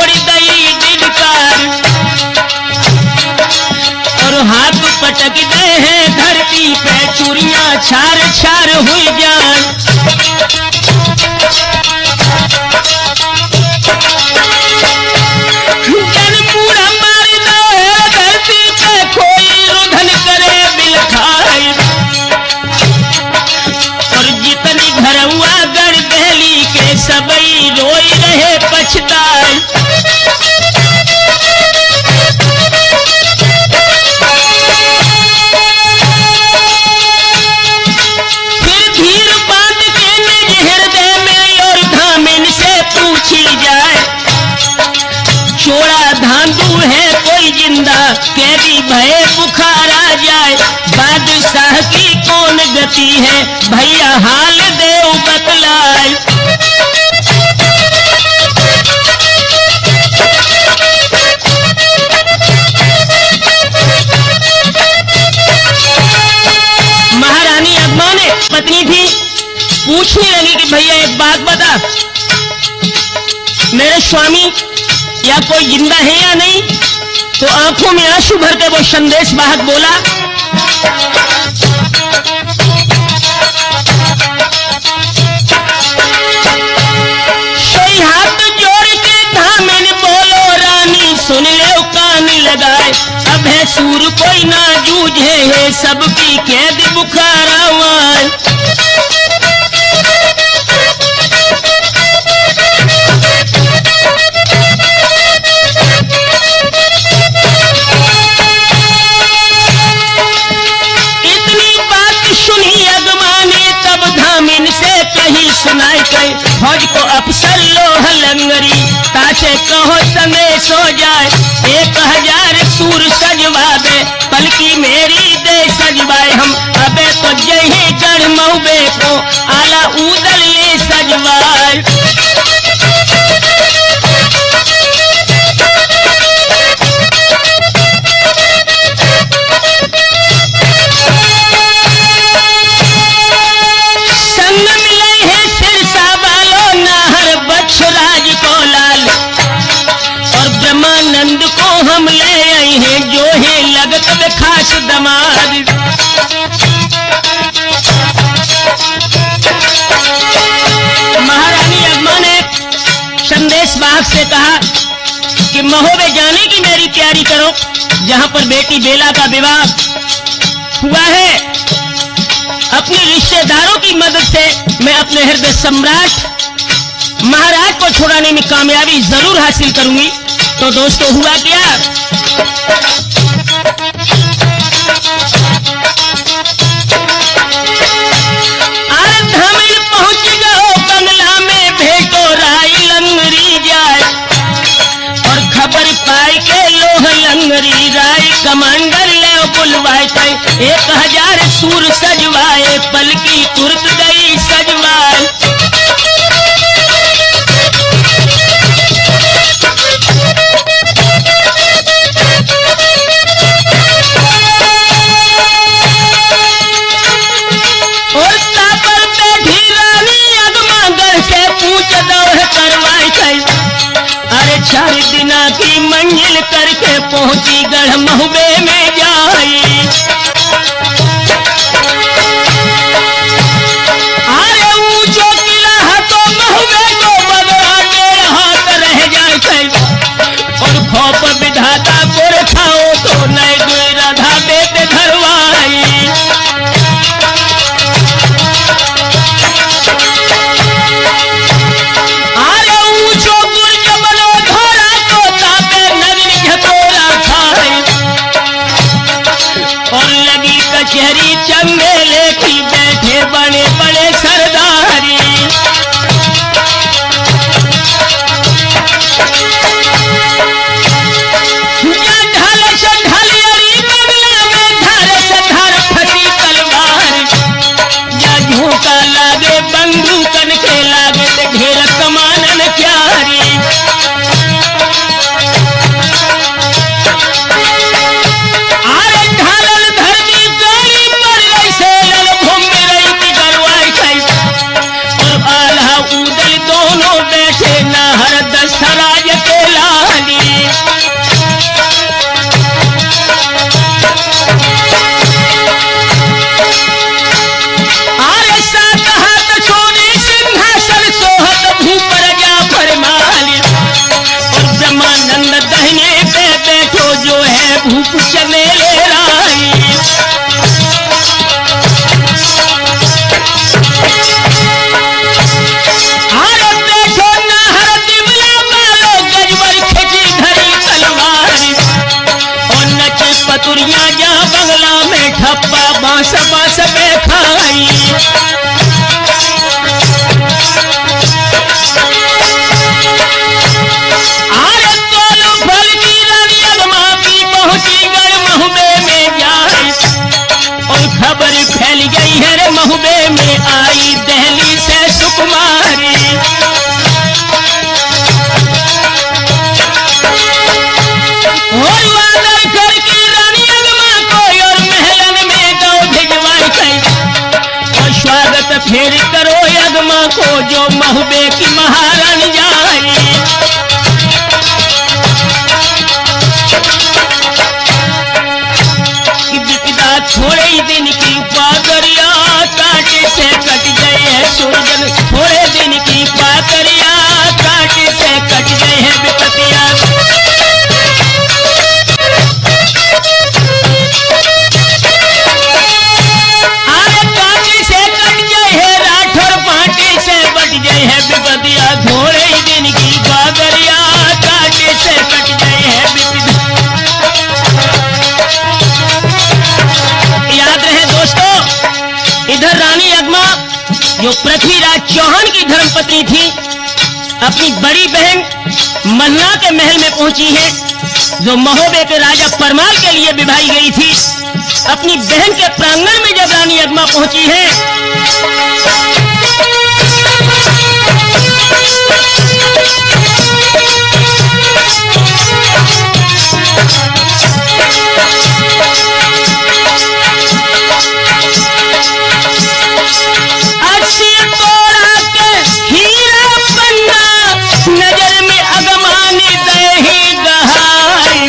छोड़ दई दिलकार और हाथ पटक दे है धरती पे चूड़ियां छार छार हुई जान। जनपूरा मार दे धरती पे कोई रुधन करे बिल खाए और जितनी घरवा गढ़ दहली के सबई रोई रहे पछताए। फिर धीर बांध के निज हृदय में और धामिन से पूछी जाए चोड़ा धांधू है कोई जिंदा कैदी भय बुखारा जाए। बादशाह की कौन गति है भैया हाल देव बतलाए। महारानी अम्मा ने पत्नी थी पूछने लगी कि भैया एक बात बता मेरे स्वामी या कोई जिंदा है या नहीं। तो आंखों में आंसू भर के वो संदेश वाहक बोला सही हाथ जोड़ के धामिन बोलो रानी सुन ले कान लगाए। अब है सूर कोई ना जूझे है सबकी कैद बुखारावान। सुनाई कई फौज को अफसर लोह लंगरी तासे कहो संदेश हो जाए। 1000 सूर सजवा दे पलकी मेरी दे सजवाए हम अबे तो जही गढ़ मऊबे को आला उदल ले सजवाए। राज को लाल और ब्रह्मानंद को हम ले आए हैं जो है लगत में खास दमाद। महारानी अम्मा ने संदेश वाहक से कहा कि महोबे जाने की मेरी तैयारी करो जहां पर बेटी बेला का विवाह हुआ है। अपने रिश्तेदारों की मदद से मैं अपने हृदय सम्राट महाराज को छुड़ाने में कामयाबी जरूर हासिल करूंगी। तो दोस्तों हुआ क्या धामिन पहुंच गए बंगला में भेटो राय लंगरी जाए और खबर पाई के लोह लंगरी राय कमांडर ले बुलवाए। 1000 सूर सजवाए पलकी तुरत गई सजवाए। अरे 4 दिना की मंजिल करके पहुंची गढ़ महुबे में जाई। अरे ऊंचो किला है तो महुबे को बगड़ा 1.5 हाथ रह जाए और खौफ विधाता को रखाओ तो नए दुई राधा बेटे धरवाई। नंद दहने पे बैठो जो है भूप चमेले राई। अरे बैठो नाहर दिवला मालो गजबर खिंची धरी तलवारी। और नचे पतुरिया जा बंगला में ठप्पा बांस बांस बैठाई। खबर फैल गई है रे महुबे में आई दहली से सुकुमारी। और वादर कर की रानी अगमा को और महलन में गौ भिजवाई गई। और स्वागत फिर करो अगमा को जो महुबे की महारानी जाई। थोड़े ही दिन की पाकरिया कांटे से कट गए है सुरजन। थोड़े दिन की पाकरिया कांटे से कट गए हैं विपतिया। अरे कांटे से कट गए हैं राठौर पांटे से बट गए हैं विपतिया। थोड़े ही दिन की पाकरिया कांटे से कट गए हैं विपतिया। इधर रानी अगमा जो पृथ्वीराज चौहान की धर्मपत्नी थी अपनी बड़ी बहन मन्ना के महल में पहुंची है, जो महोबे के राजा परमाल के लिए विभाई गई थी। अपनी बहन के प्रांगण में जब रानी अगमा पहुंची है नजर में अगमानी दही गहाई।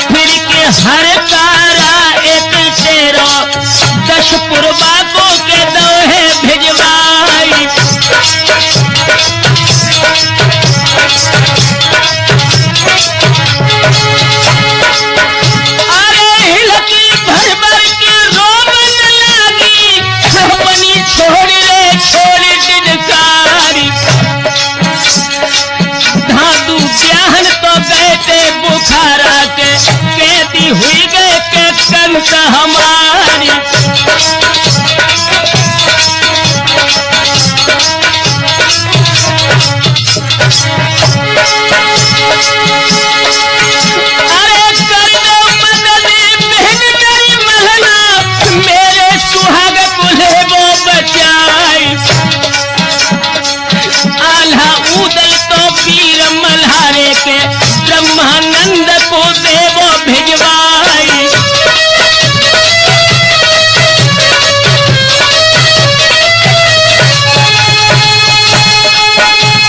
फिर के हर कारा एक तेरो 10 पुरबाकों के दोहे भिजवाई। अरे हिलकी भर भर के रोमन लागी अपनी छोड़ रे छोड़ टिडकारी। धातु ब्याहन तो कहते बुखारा के कहती हुई गए के कंत हमारी। अरे कर दो मदद बहन मेरी मलना मेरे सुहाग कुल्हे वो बचाई। आल्हा उदल तो वीर मल्हारे के ब्रह्मानंद को देवो भिजवाई।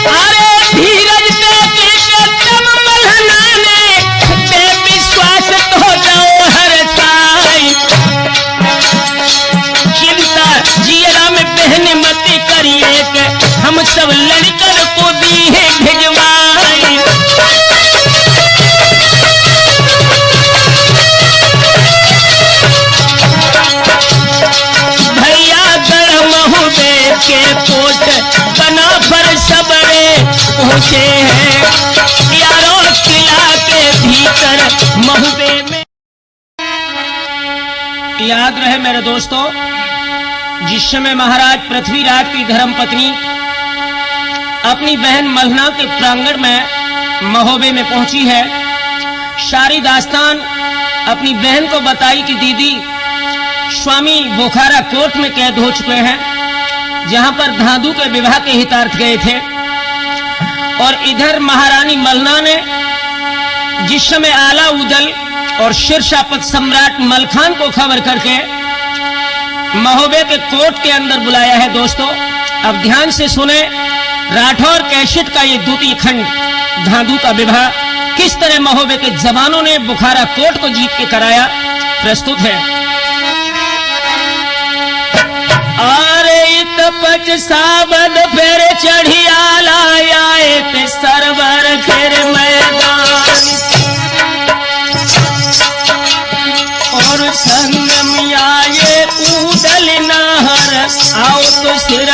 अरे धीरज देवी के तम मल्हना ने दे विश्वास तो दो हर साई। चिंता जियरा में बहन मत करिए के हम सब लड़कर को दी है भिजवाई। भैया गढ़ महुबे के कोट बना पर सबरे पहुंचे हैं। यारों किला के भीतर महुबे में। याद रहे मेरे दोस्तों, जिस समय महाराज पृथ्वीराज की धर्मपत्नी अपनी बहन मल्हना के प्रांगण में महोबे में पहुंची है, सारी दास्तान अपनी बहन को बताई कि दीदी स्वामी बोखारा कोर्ट में कैद हो चुके हैं, जहां पर धांधु के विवाह के हितार्थ गए थे। और इधर महारानी मल्हना ने जिस समय आला उदल और शीर्षापत सम्राट मलखान को खबर करके महोबे के कोर्ट के अंदर बुलाया है। दोस्तों अब ध्यान से सुने, राठौर कैसेट का ये द्वितीय खंड धांधु का विवाह किस तरह महोबे के जवानों ने बुखारा कोर्ट को जीत के कराया, प्रस्तुत है। अरे तपच साबद फिर चढ़िया लाए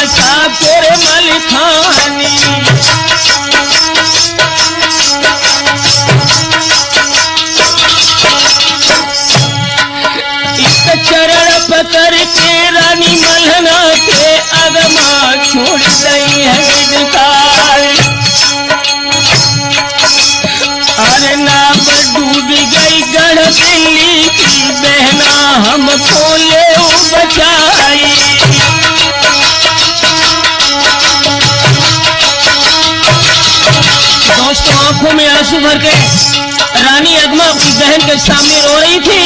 आशा कोरे मलिखानी। एक चरण पकड़ के रानी मल्हना के अगमा छोड़ गई है गिरकार। अरे नाव डूब गई गढ़ दिल्ली की बहना हमको ले बचाई। दोस्तों आंखों में आंसू भर के रानी अगमा अपनी बहन के सामने रो रही थी।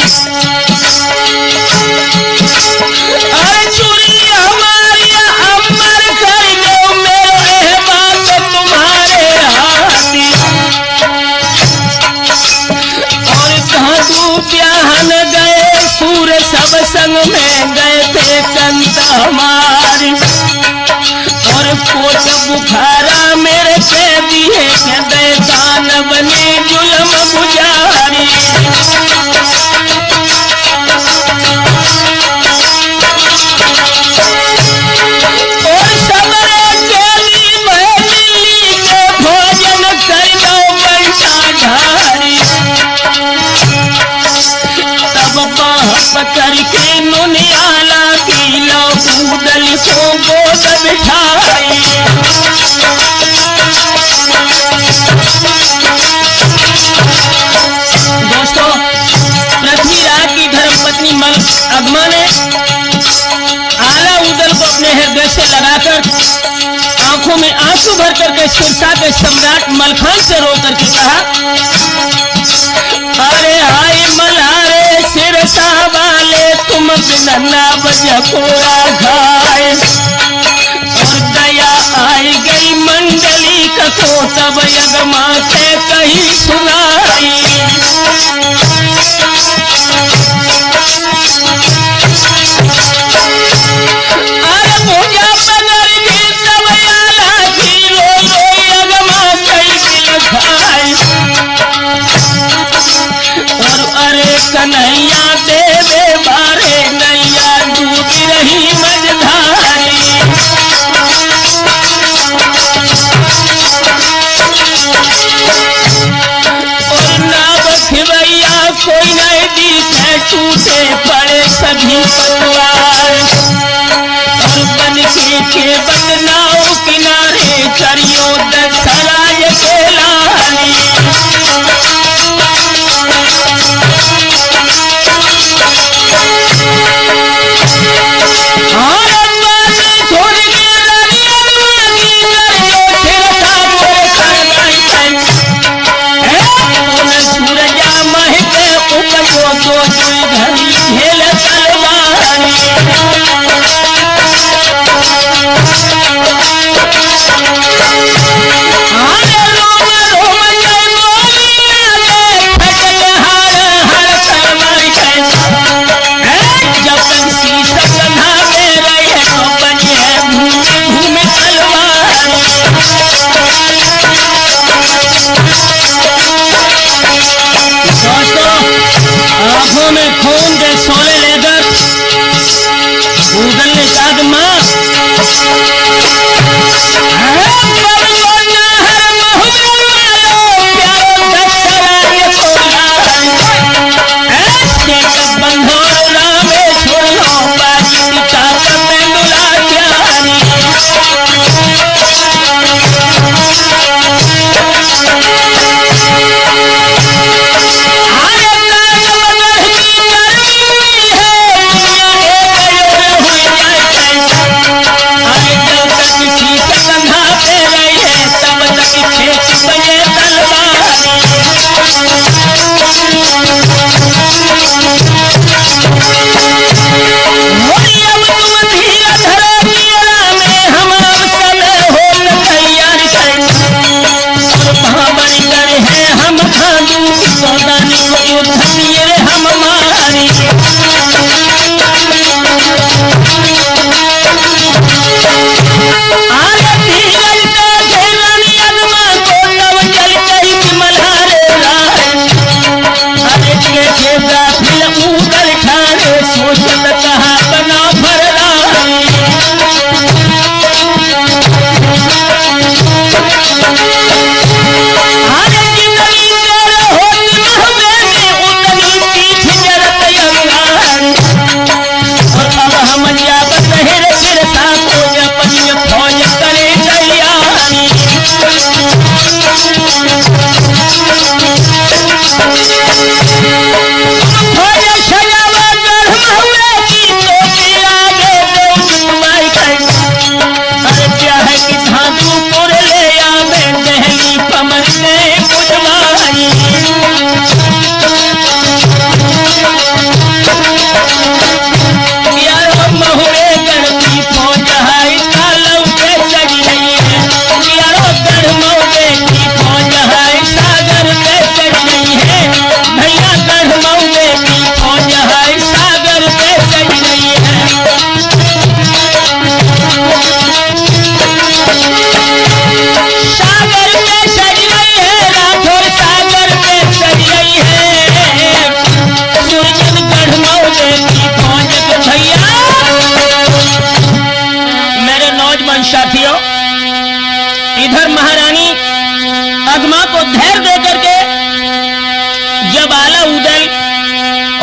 अरे चोरी हमारी अमर कर दो मेरे एहबाब तुम्हारे हाथी। और कहाँ तू प्याहन गए सूर सब संग में गए थे कंत हमारी। और कोट बुखारा मेरे कैदी है कहते दान बने जुल्म गुजारी। और सबरे कैदी बहली के भोजन कर दो बंटा झारी। तब बाह पकड़ के नुनियाला की लो कूदल को गोद बिठाई। दोस्तों पृथ्वीराज की धर्मपत्नी अगमा ने आला उदल को अपने हृदय से लगाकर आंखों में आंसू भर करके सिरसा के सम्राट मलखान से रो करके कहा, अरे हाय मल्हारे सिरसा वाले तुम बिना ना बजा कोरा खाए। और दया आई गई मंडली का को तब अगमा के कहीं सुनाई। अरे भुजा पगड़ दी तब आला की रो रो अगमा कई दिल खाई। और अरे कन्हैया देवे बारे नैया डूबी रही मझधारी। और नाव खिवैया कोई नहीं दिखे टूटे पड़े सभी पतवार। और बन के बदनाव किनारे करियो दशराज के लाली। आंखों में करते बुझवाई। यारो महुए गढ़ की फौज है तालव पे चढ़ रही है। यारो गढ़ महुए की फौज है सागर पे चढ़ रही है। भैया गढ़ महुए की फौज है सागर पे चढ़ रही है। सागर पे चढ़ रही है राठौर सागर पे चढ़ रही है। सुरजनगढ़ महुए की फौज के भैया। मेरे नौजवान साथियों, इधर महारानी अगमा को धैर्य दे करके जब आला उदय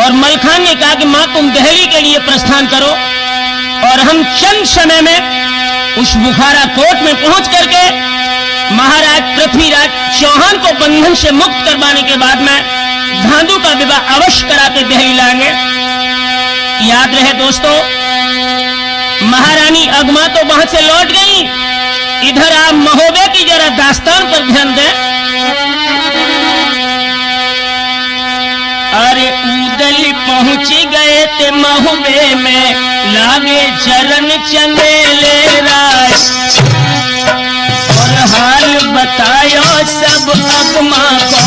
और मलखान ने कहा कि मां तुम दिल्ली के लिए प्रस्थान करो और हम चंद समय में उस बुखारा कोट में पहुंच करके महाराज पृथ्वीराज चौहान को बंधन से मुक्त करवाने के बाद में धांधु का विवाह अवश्य करा के दिल्ली लाएंगे। याद रहे दोस्तों, महारानी अगमा तो वहां से लौट गई। इधर आप महोबे की जरा दास्तान पर ध्यान दें। अरे उदल पहुंच गए थे महोबे में, लागे चरण चंदेले राज और हाल बतायो सब अगमा को,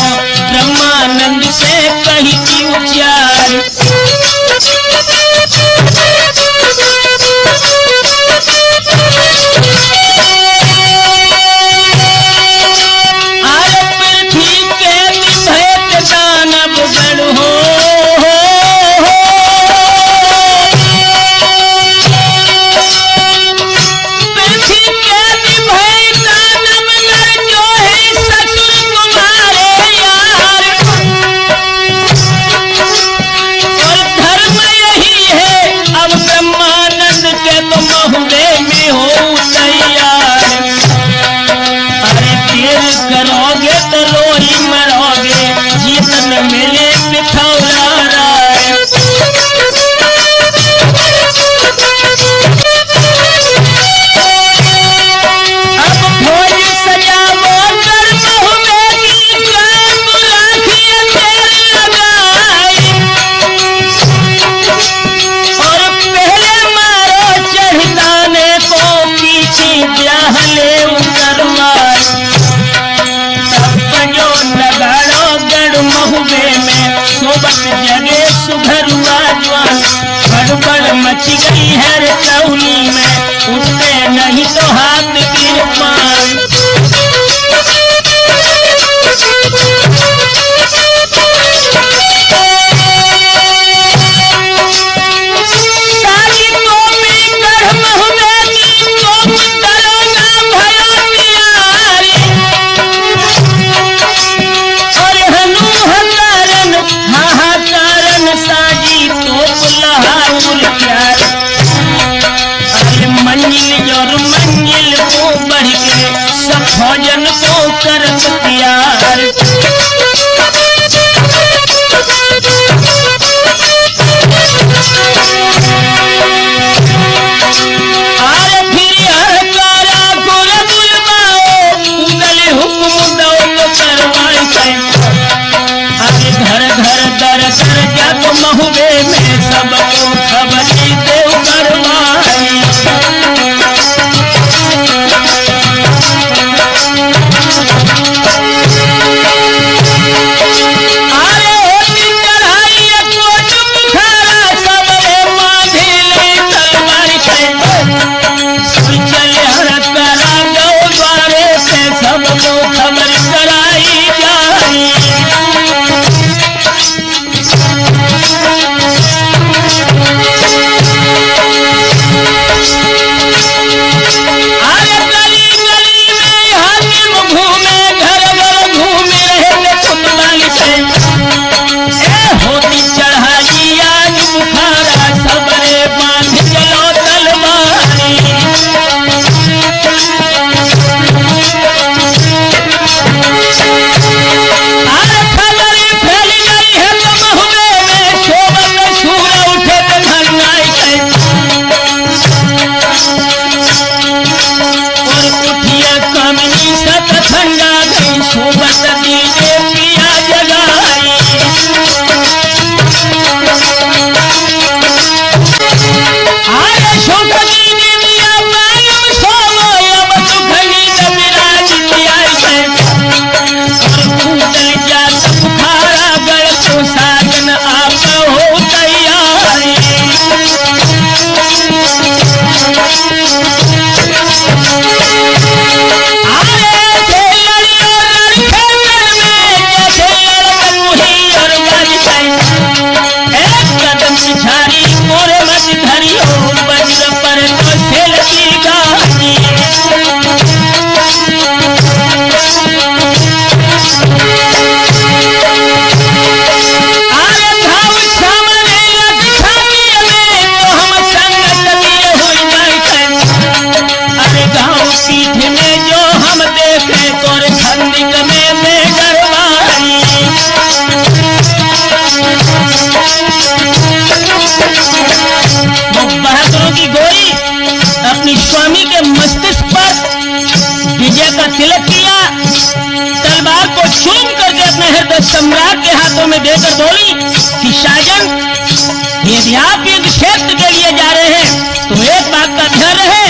ब्रह्मानंद से कही की उचार। आरे पृथ्वी के निभैत दानव गण हो, पृथ्वी के निभैत दानव गण जो है ससुर तुम्हारे यार। और धर्म यही है अब ब्रह्मानंद के तो महुबे में हो तैयार। अरे देर करोगे तो लोही मरोगे, जीवन मिले पिथौरा राय। अब भोज सजावो कर महुबे की जान राखी अंधेर लगाई। और पहले मारो चढ़दाने को, पीछे ब्याहले उतरवाई। तब जो लगाड़ो गढ़ महुबे में, सोबत जगे सुघरुआ जवान। गड़बड़ मच गई है चौली में, उठते नहीं तो हाथ किरपान। सारी कौमी गढ़ महुबे की कौम दरोगा भयो प्यारी। और हनु हतारन हाहाकारन साजी तोप लहाउर प्यार। अरे मंजिल और मंजिल को बढ़ के सब भोजन को करत प्यार। आरे फिर हरकारा गुर बुलवाओ, उदल हुक्म दो तो करवाई जाए। आगे घर घर दर दर जग महुबे में, सबको खबरी देव करवाई। और सम्राट के हाथों में देकर बोली कि साजन, यदि आप युद्ध क्षेत्र के लिए जा रहे हैं तो एक बात का ध्यान रहे,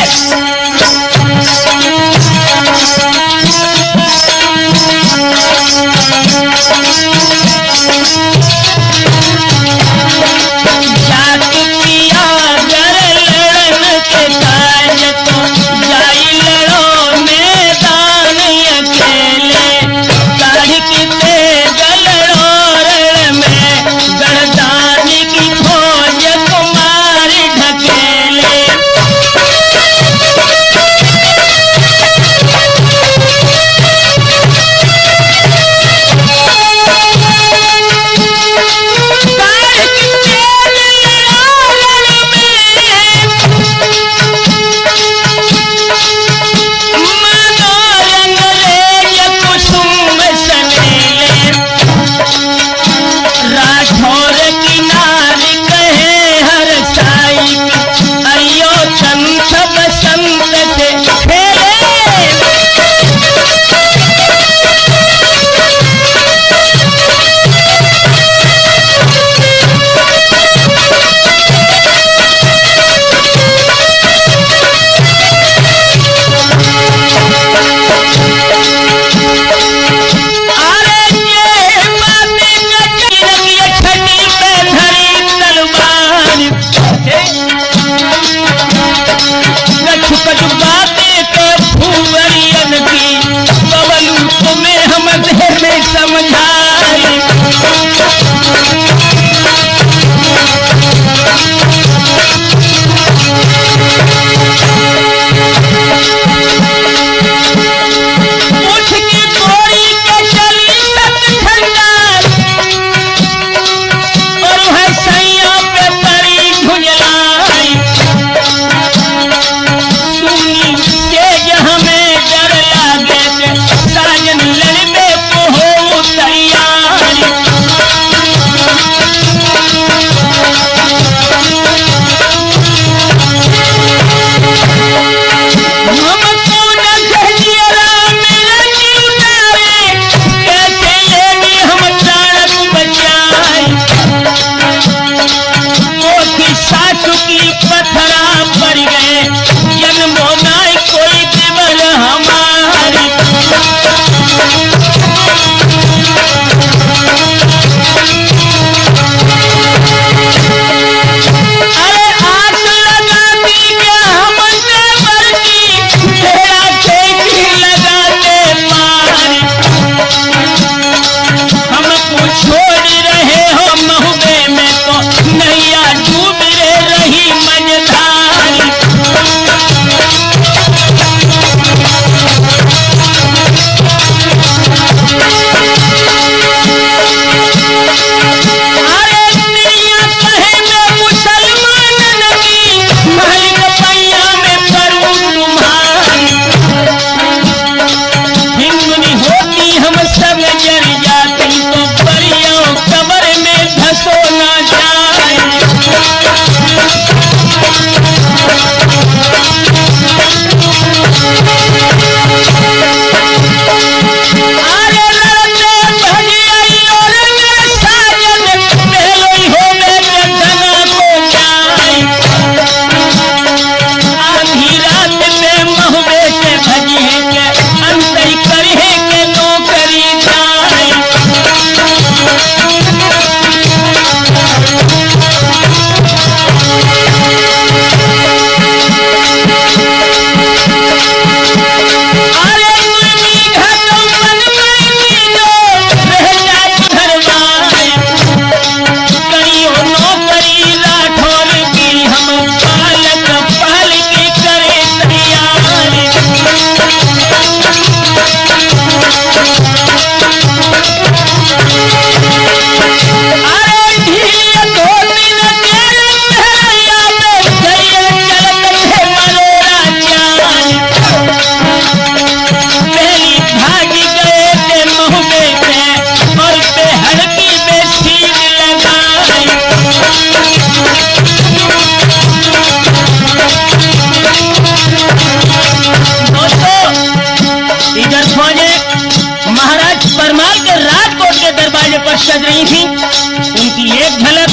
पर सज रही थी, उनकी एक झलक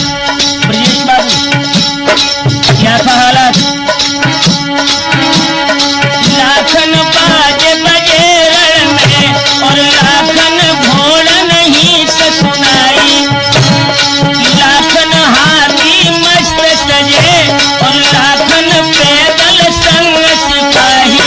ब्रजेश बाबू क्या था हालत। लाखन बाजे बजे रण में और लाखन घोड़ नहीं सुनाई, लाखन हाथी मस्त सजे और लाखन पैदल संग सिपाही।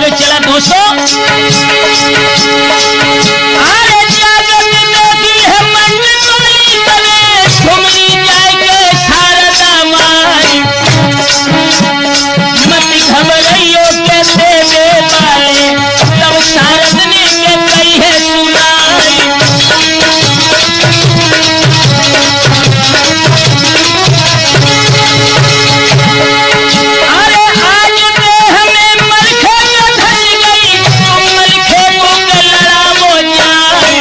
आगे चला दोस्तों। अरे जागत देखी है मन कोई तने ठुमरी जाए के शारदा माई, मत घबराइयो के देवे वाले तब शारद ने के कही है सुनाई। अरे आज देह में मलखे न धस गई, मलखे को के लड़ावो जाए,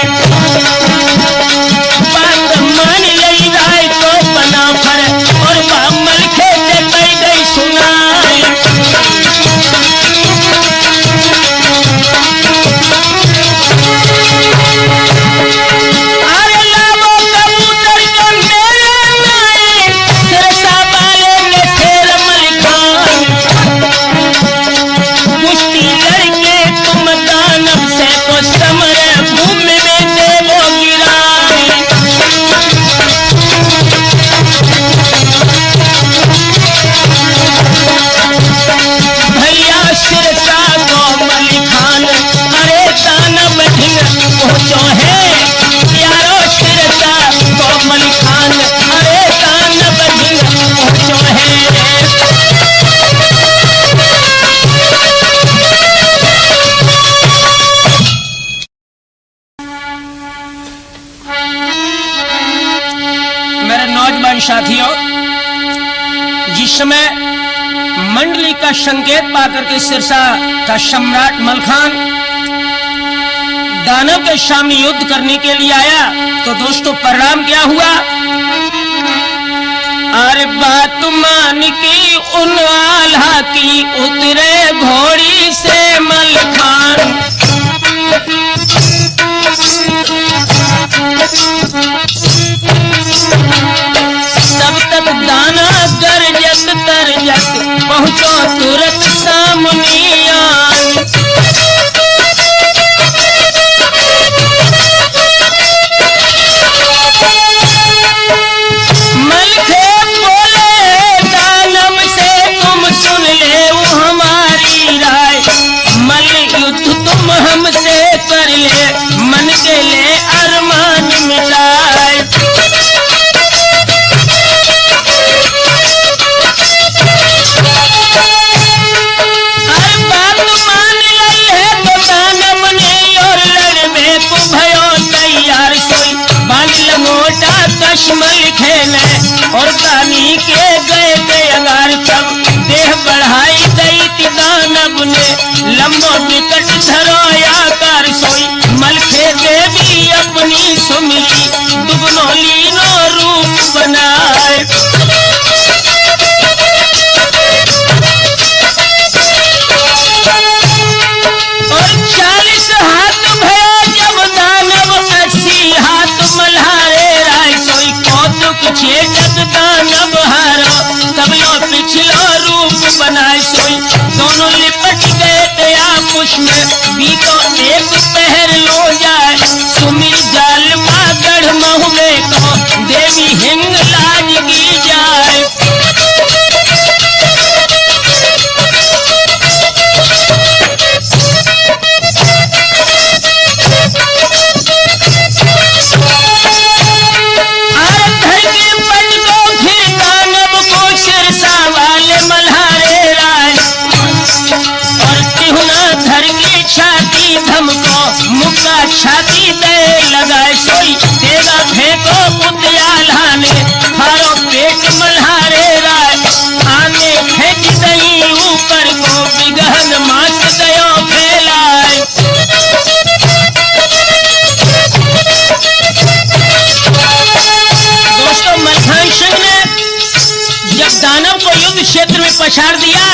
बात मान लई राय तो बना फर और बा मलखे से कही गई सुनाई। अरे लावो कबूतर के मेरे नाई, सिरसा वाले ने ठेर मलिकान, कुश्ती लड़के तुम दानव से को समर भूमि में देवो गिराई। भैया सिरसा को मलिकान, अरे दानव ढिंग पहुंचो है यारो सिरसा को मलिकान, अरे दानव ढिंग पहुंचो है। मेरे नौजवान साथियों, जिस समय मंडली का संकेत पाकर के सिरसा का सम्राट मलखान दानव के सामने युद्ध करने के लिए आया, तो दोस्तों परिणाम क्या हुआ? अरे बात मान की उन आल्हा की उतरे घोड़ी से मलखान, तब तक दाना गरजत तरजत पहुंचो तुरंत सामने आन। मलखे बोले दानव से तुम सुन ले वो हमारी राय, मल युद्ध तुम हमसे कर ले, मन के ले अरमान मिटाए। अरे बात मान ली है तो दानव ने और लड़ने को भयो तैयार, सोई बांध लंगोटा कश्मल खेले और कानी के गए अगार, तब देह बढ़ाई गई थी दानव ने लंबो विकट धरो आकार, सोई मलखे देवी अपनी सुमिरी दुगनो लीनो रूप बनाए। और 40 हाथ भयो जब दानव 80 हाथ मल्हारे राय, सोई कौतुक छेटक दानव हारो तब लो पिछलो रूप बनाए, सोई दोनों लिपट गए थे आपस में, बीतो एक पहर लो जाए, सुमिर जाल गढ़ महुए को देवी हिंग लाज की जाए। अरे धर के पट को फिर दानव को सिरसा वाले मल्हारे राय, और तिहुना धर की छाती धमको मुक्का छाती दे लगाए, सोई देगा फेंको पुत्याल्हा ने हारो पेट मल्हारे राय, आगे फेंक दई ऊपर को बिगहन मात दयो फैलाए। दोस्तों मलखान सिंह ने जब दानव को युद्ध क्षेत्र में पछाड़ दिया,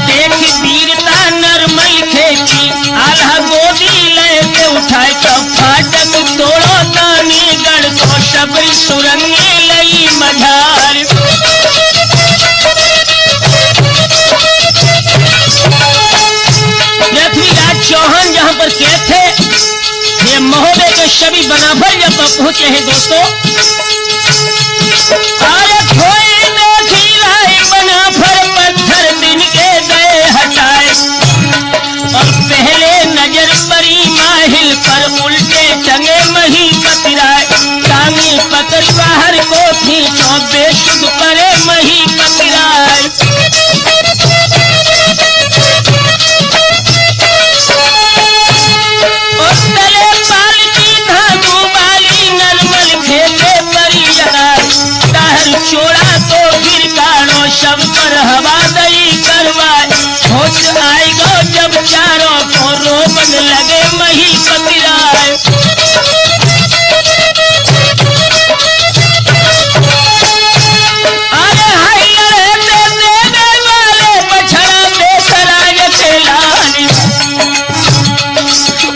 देख वीरता नरमल खेती आल्हा गोदी लेके उठाए, तो फाटक तोड़ो तानी गढ़ को सबरी सुरंगी लई मझार। पृथ्वीराज चौहान जहां पर कैद थे, ये महोदय के शबी बनाभर जब पहुंचे हैं दोस्तों, अरे कोई देखी राय बनाभर पर बेशुद्ध करे मही पतिराय। और तले पालकी धानु बाली नरमल खेते परी जगाए। ताहर छोड़ा तो फिर कानो शब पर हवा दई करवाए। होश आएगा जब चारों को रोबन लगे मही पतिराय। अरे हरियर दे देवे वाले बछड़ा बेसराय के लाली।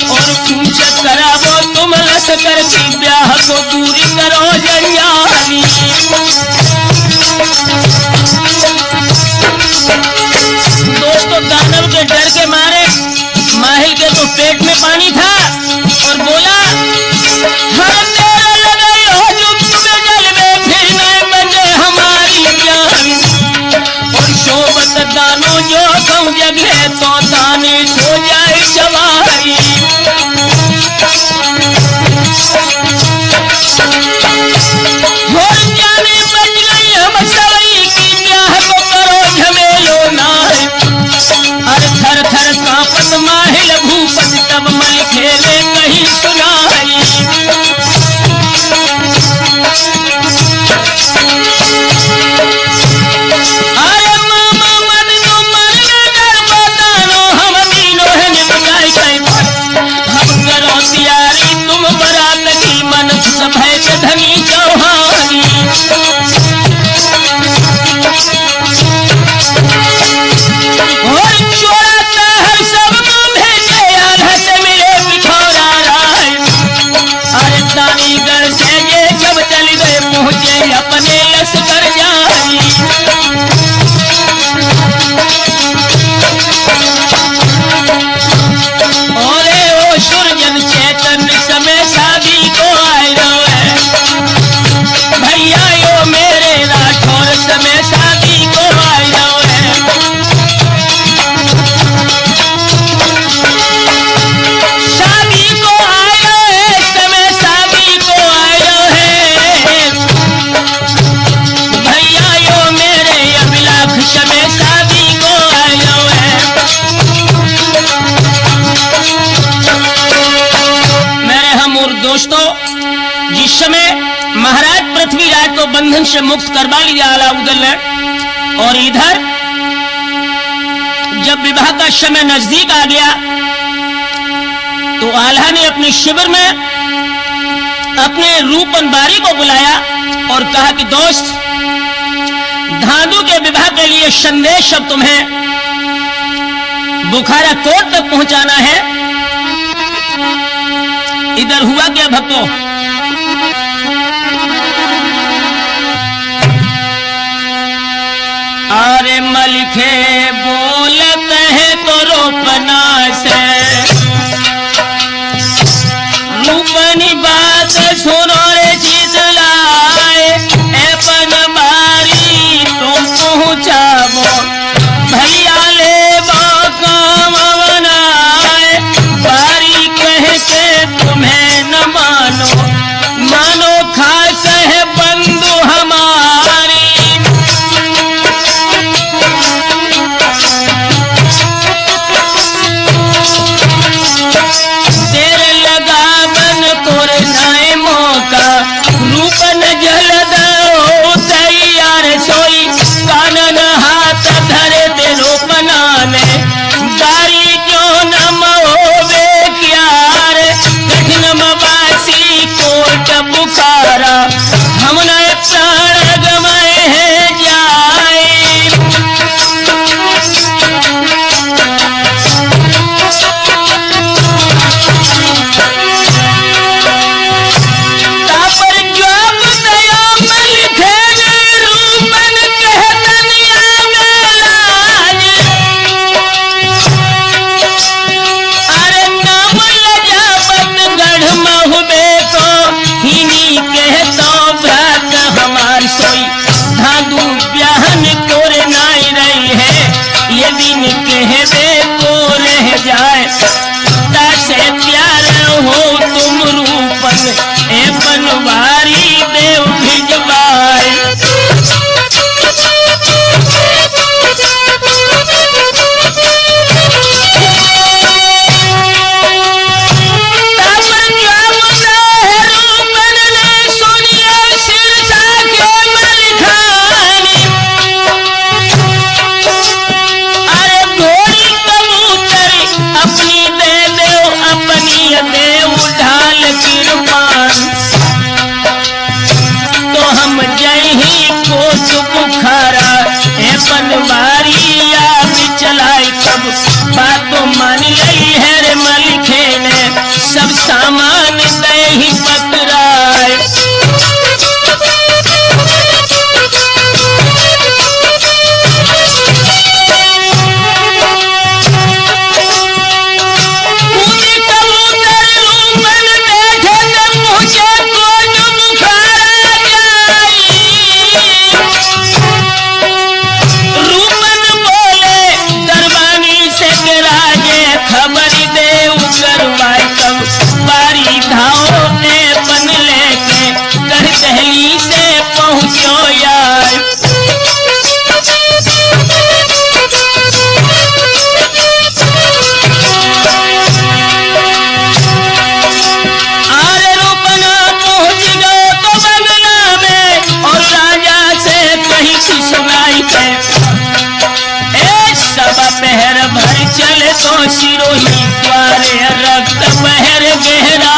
और पूछ करावो तुम लश्कर की ब्याह को दूरी करो जंजाली। दोस्तों दानव के डर के मारे माहिल के तो पेट में पानी था और बोला हम तेरे लगे हो जुग में जल में फिर न बजे हमारी जान। और शोभत दानो जो कहूँ जगह तो दाने सो जाए सवारी। और जाने बच गई हम सवई की ब्याह को करो झमेलो नाय। अरे थर थर कांपत माहिल भूपत तब मल खेले कहीं सुनाई। अरे मामा मन तो मन कर बतानो हम तीनों है निपटाई कई बार। हम करो तैयारी तुम बरात की मन सभय के धनी चौहानी। और चोराता हर सब को भेजे आलहत मिले पिछोरा राय। अरे दानीगढ़ से ये जब चल गए पहुंचे अपने लश्कर जाई। ओरे ओ सुरजन चेतन समय शादी को आए रोए। भैया यो मेरे राठौर समय शादी को आए रोए। शादी को आयो है समय शादी को आयो है। भैया यो मेरे अभिलाख समय शादी को आयो है। मेरे हम और दोस्तों जिस समय महाराज पृथ्वीराज को बंधन से मुक्त करवा लिया अलाउद्दीन ने। और इधर जब विवाह का समय नजदीक आ गया तो आल्हा ने अपने शिविर में अपने रूपन बारी को बुलाया और कहा कि दोस्त धांधु के विवाह के लिए संदेश अब तुम्हें बुखारा कोट तक पहुंचाना है। इधर हुआ क्या भक्तों? अरे मलिखे बोलते हैं तो रोपना से रूपनी बात सुनो रे जीत लाए। अपन बारी तुम पहुंचावो भैया ले काम बनाए। बारी कह के तुम्हें न मानो जय ही कोस बुखारा ए बनवारिया भी चलाई कब बातों मान लई है रे मलिखे ने सब सामान दे ही पकड़ाए। चले तो सिरोही द्वारे रक्त बहर गहरा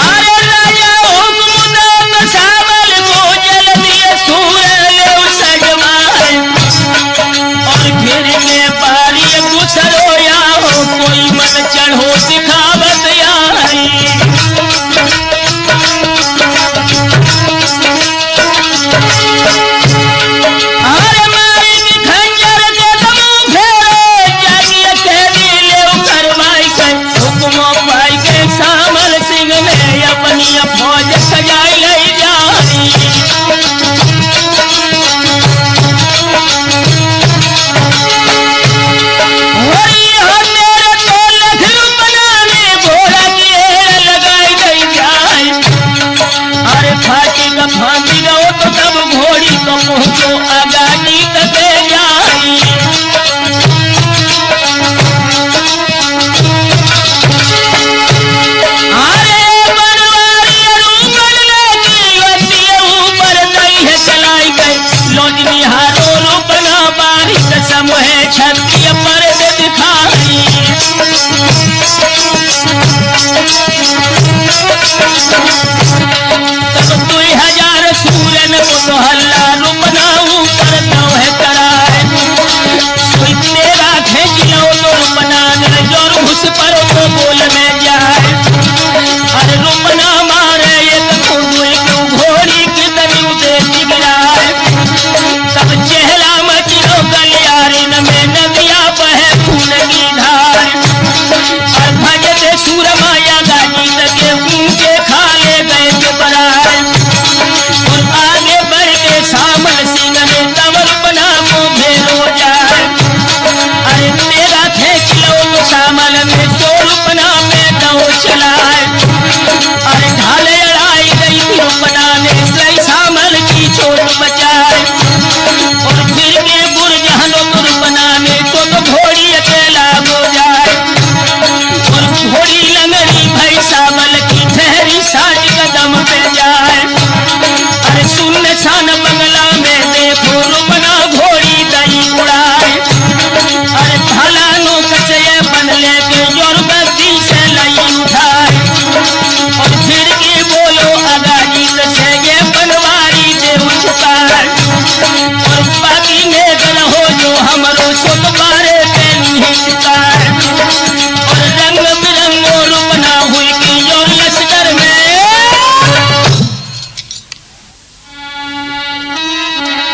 अरे राजा हुक्म दो सावल को जल दिए सूरज सजवाए और फिर में बारी गुसरोया हो कोई मन चढ़ो दिखावत आई।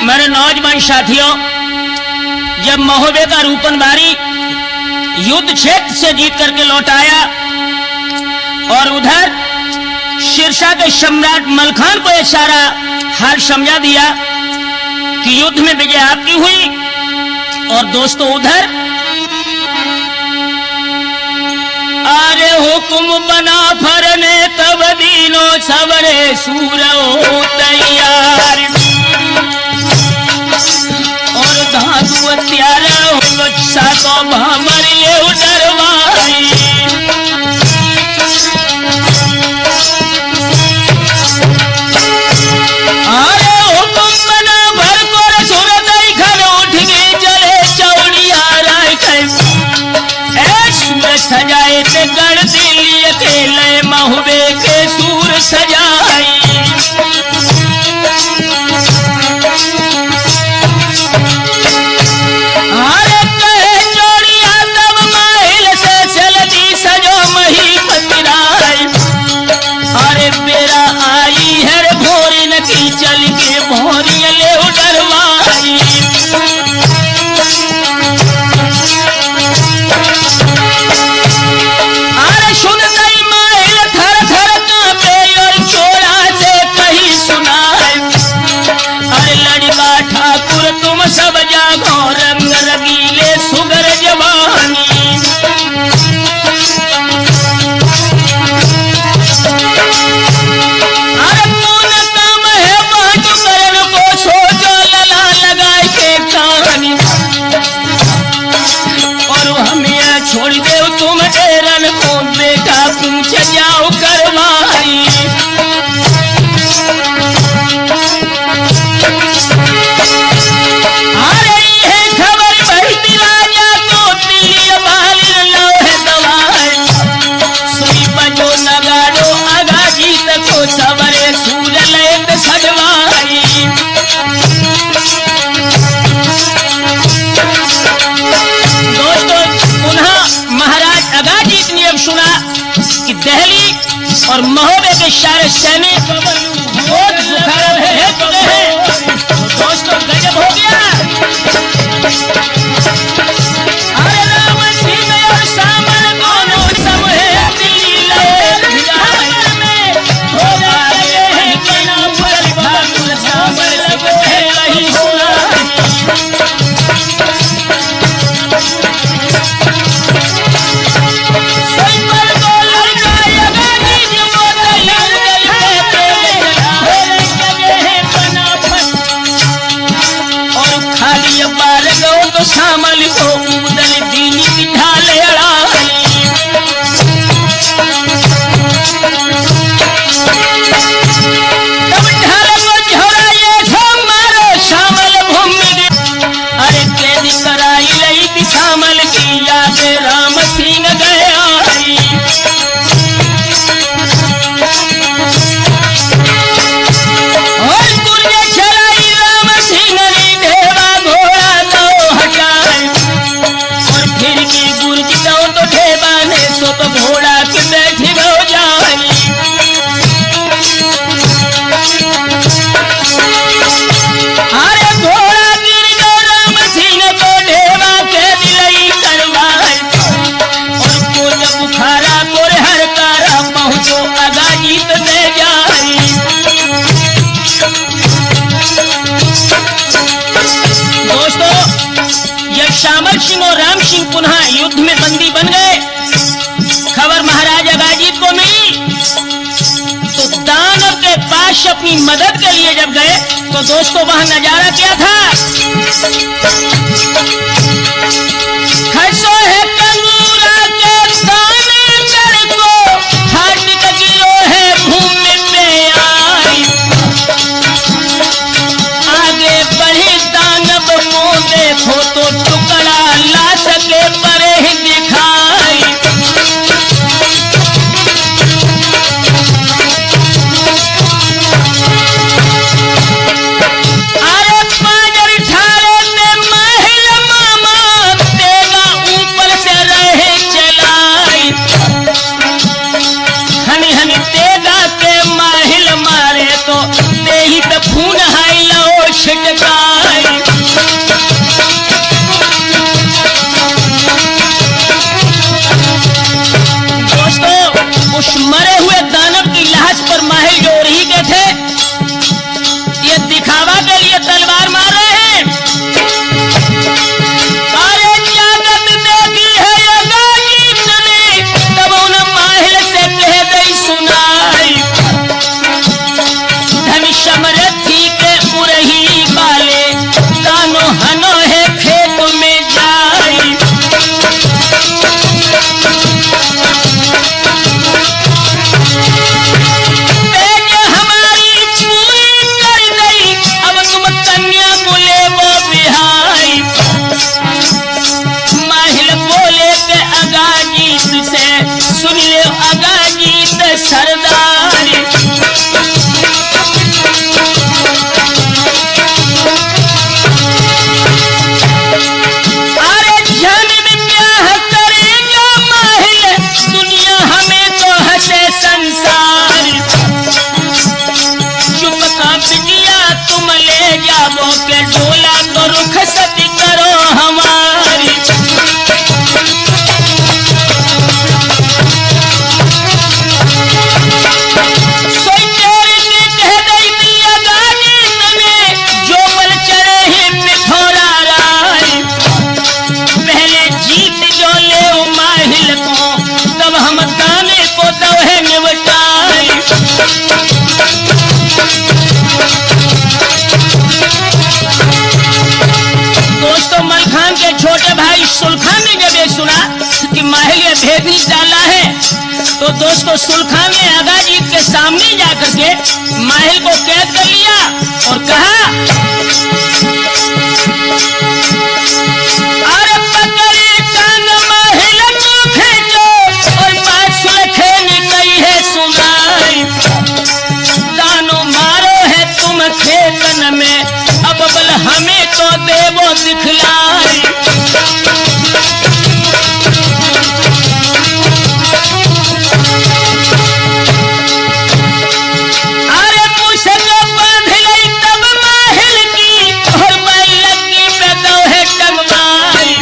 मेरे नौजवान साथियों, जब महोबे का रूपनबारी युद्ध क्षेत्र से जीत करके लौट आया और उधर सिरसा के सम्राट मलखान को इशारा हाल समझा दिया कि युद्ध में विजय आपकी हुई, और दोस्तों उधर अरे हुक्म बना फरने तब दीनों सबरे सूरो तैयार, और धातु हत्यारा सातो भामर ये डरवाई। अरे हुक्म बना भर कर सुर दई घर उठ के चले चौड़िया राय सजाए ते गढ़ दिल्ली अकेले महुबे के सूर सजाई। अरे कहे जोड़िया तब माहिल से चलती सजो मही पतिराई। अरे बेरा आई है रे भोरिन की चल के भोरिया ले डरवाई। अरे सुन गई माहिल थर थर कांपे और चोरा से कहीं सुनाए। अरे लड़का ठाकुर तुम सब जागो रंग रंगीले सुगर जवानी। अरे कौन काम है बाटू करन को सोचो लला लगाए के कहानी। और हमें छोड़ दे तुम डेरन को बेटा पूछ जाओ करवाई। अरे ये खबर बहती राजा को दिल्ली बालिर लोहे दवाई। सुई बजो नगाड़ो आगा जीत को सवरे सूर लेत सजवाई। दोस्तों पुनः महाराज अगाजीत ने अब सुना कि दिल्ली और महोबे के सारे सैनिक बहुत बुखार है चुके हैं। दोस्तों गजब हो गया। अरे राम सिंह और सामर दोनों सब है दिल्ली लगे में हो गए हैं कना पर ठाकुर सामर लगे है रही सुना। कोई पर को लड़का अगाजीत को तैयार करके लगे है कना पर। और खाली बार गो तो शामल को उदल दीनी बिठा ले अड़ाई। तब ढाल को झोराए झो मारो शामल भूमि दे। अरे कैदी कराई लई थी शामल की याद राम सिंह गया। और कुर्जे चलाई राम सिंह री ढेवा घोड़ा तो हटाए। और फिर की गुर्ज दो तो ढेबा ने सो तो घोड़ा के बैठ गो जाई। अरे घोड़ा गिर गो राम सिंह को ढेबा के दिलई करवाए। और कोज बुखारा कोर हर कारा पहुंचो अगाजीत दे जाई। दोस्तों जब शामल सिंह और राम सिंह पुनः युद्ध में बंदी बन गए, खबर महाराज अगाजीत को मिली तो दानव के पास अपनी मदद के लिए जब गए तो दोस्तों वहां नजारा क्या था। खसो है कंगूरा के दाने कर को फाट गिरो है भूमि पे आई। आगे बढ़े दानव मुंह देखो तो टुकड़ा ला सके परे ही दिखाई। अरे पाजर ठारे ते महिल मामा तेगा ऊपर सरदारी। अरे जान ब्याह करेगा माहिल, दुनिया हमें तो हंसे संसार। चुप का बिटिया तुम ले जाओ के डोला तो रुखसत करो हमारी। दोस्तों मलखान के छोटे भाई सुलखान ने जब ये सुना कि माहिल ये भेदी डाला है, तो दोस्तों सुलखान ने अगाजीत के सामने जाकर के माहिल को कैद कर लिया और कहा, अरे पकड़े कान माहिल को खींचो और बात सुलखे ने कही है सुनाई। दानो मारो है तुम खेतन में, अब बल हमें तो देवो दिखलाई। अरे मुझसे जो बांध गई तब माहिल की, और बैल की पे दो है टंगवाई।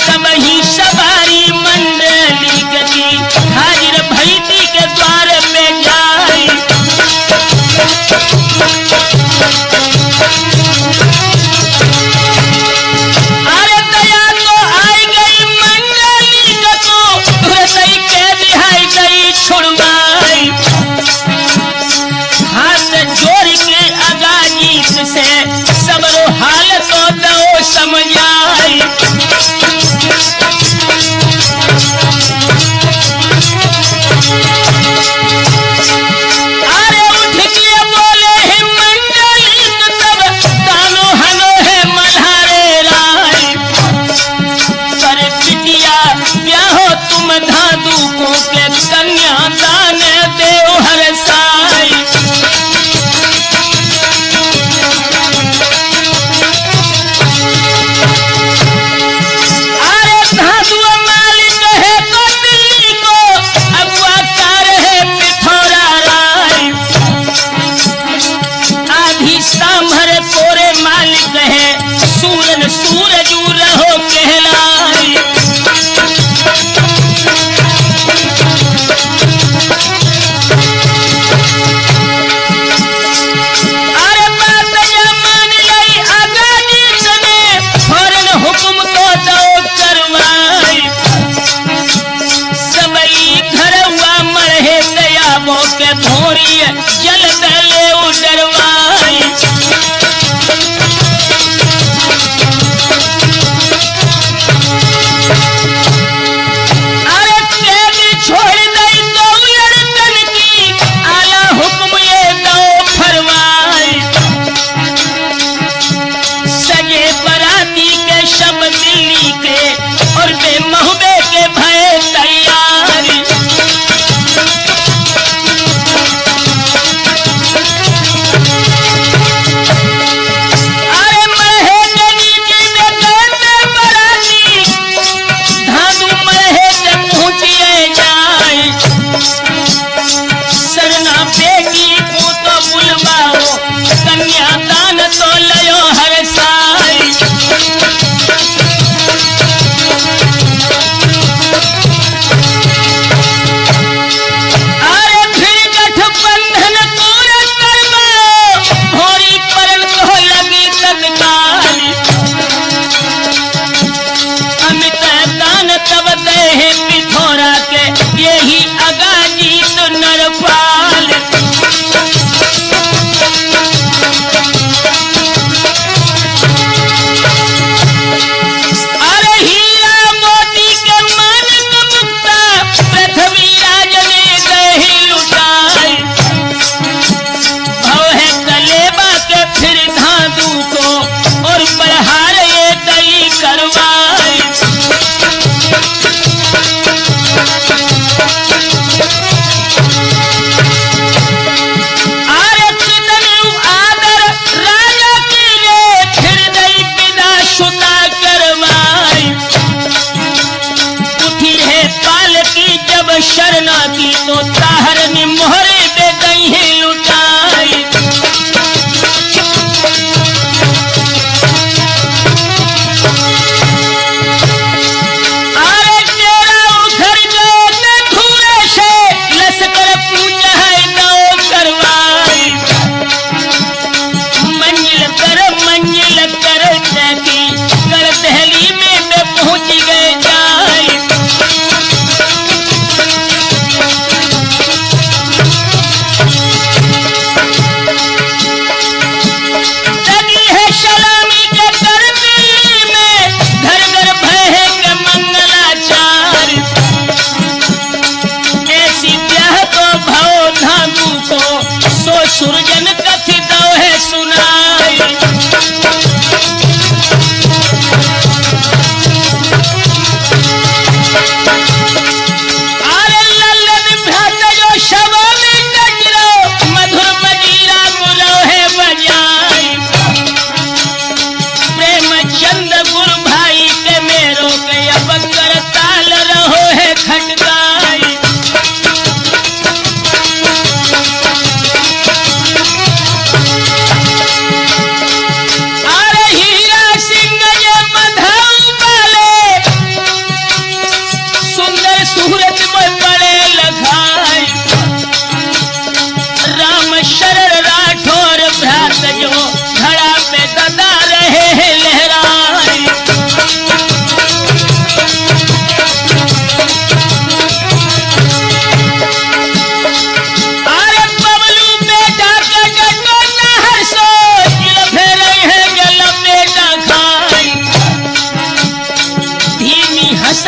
तब ही सवारी मंडली की हाजिर भैती के द्वार पे जाई। अरे दया तो आई गई मंडली को, हृदय के दिहाई गई छुड़वाई। हाथ जोड़ के अगाजीत से सबरो हाल तो दो समझाई। अरे उठ के बोले है मंडली तब, दानो हनो है मल्हारे राय। पर बिटिया ब्याहो तुम धादू को के कन्या दान देव हर साई। अरे धादु मालिक है तो दिल्ली को, अगुआकार है पिथौरा राय। आधी सांभर कोरे मालिक है, सूरन सूरजू रहो कहलाई। अरे बात जब मान लई अगाजीत ने, फौरन हुक्म तो दो करवाई। सबई घर हुआ मरहे दयाबो के भोरी, जल दले उडरवाई। अरे कैद छोड़ दई दो लड़कन की, आला हुक्म ये दो फरमाई। सजे बराती के शब दिल्ली के, और बेमहुबे के भय तैयारी। अरे मरहे के नीचे में कहते बराती, धादु मरहे से पहुंचिए जाए। सरना बेगी को तो बुलवाओ, कन्यादान तो लयो हर साई। अरे फिर गठबंधन पूरा करवाओ, भोरी परन को लगी तत्काल। अमित दान तब दे है पिथौरा के, यही अगाजीत नरपाल। अरे हीरा मोती के मानक मुक्ता, पृथ्वीराज ने दही लुटाई। भव है कलेबा के फिर धादू को, और प्रहार ये दई करवाई।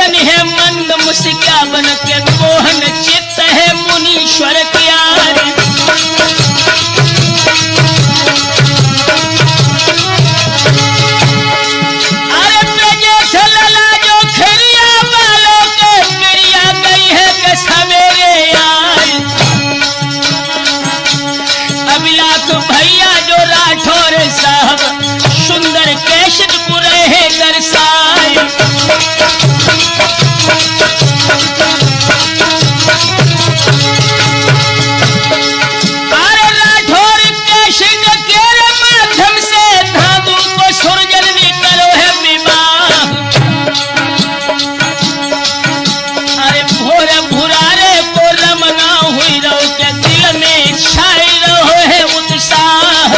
मन है मंद मुस्किया बन के मोहन चित्त है मुनीश्वर प्यारे। अरे ब्रजेश लला जो खरिया वालों के प्रिया गई है कि सवेरे आए। अभिलाख भैया जो राठौर साहब सुंदर कैशत को रहे दर्शाए। अरे राठौर कैशत के माध्यम से धादु को सुरजन भी करो है विवाह। अरे भोर भुरारे को रमना हुई रहो के दिल में छाई रहो है उत्साह।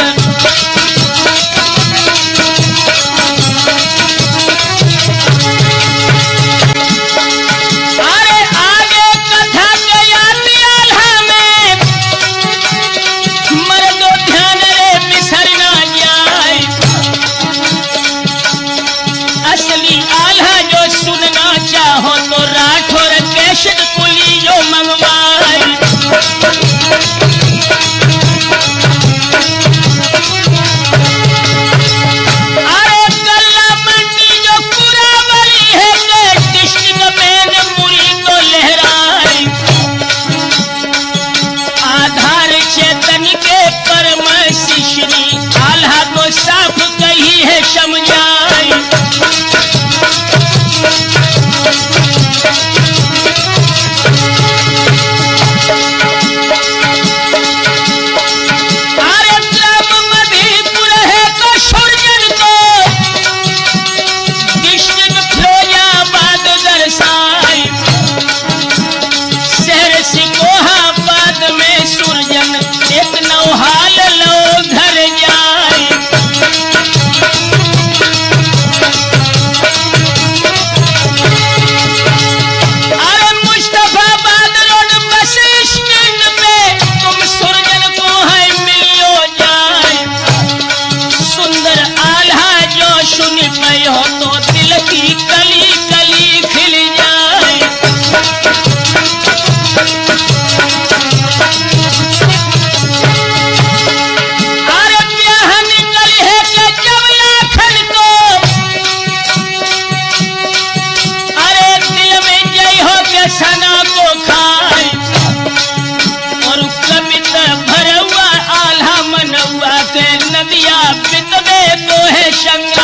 अरे आगे कथा के याद आल्हा में मर्दो ध्यान रे बिसर ना जाए। असली आल्हा जो सुनना चाहो तो राठौर कैशत कुली जो मंगवाए। अरे गल्ला मंडी जो पूरा बड़ी है के डिस्ट्रिक्ट में मुरी तो लहराए। आधार चेतन के परम शिश्री आल्हा को साफ कही है समझाए। अरे ब्रह्म मधीपुर है तो सुरजन को डिस्ट्रिक्ट फिरोजाबाद दर्शाए। शहर सिकोहाबाद में सुरजन एक नौहाल लो घर जाए। अरे मुस्तफाबाद रोड बस स्टैंड पे तुम सुरजन को है मिलियो जाए। सुंदर आल्हा जो सुन पई हो तो दिल की कली कली खिल जाए। अरे ब्याह निकली है कि जब लाखन को अरे दिल में जय हो के सना को खाए। और कविता भरवा आल्हा मनवा के नदिया बितवे तो है संग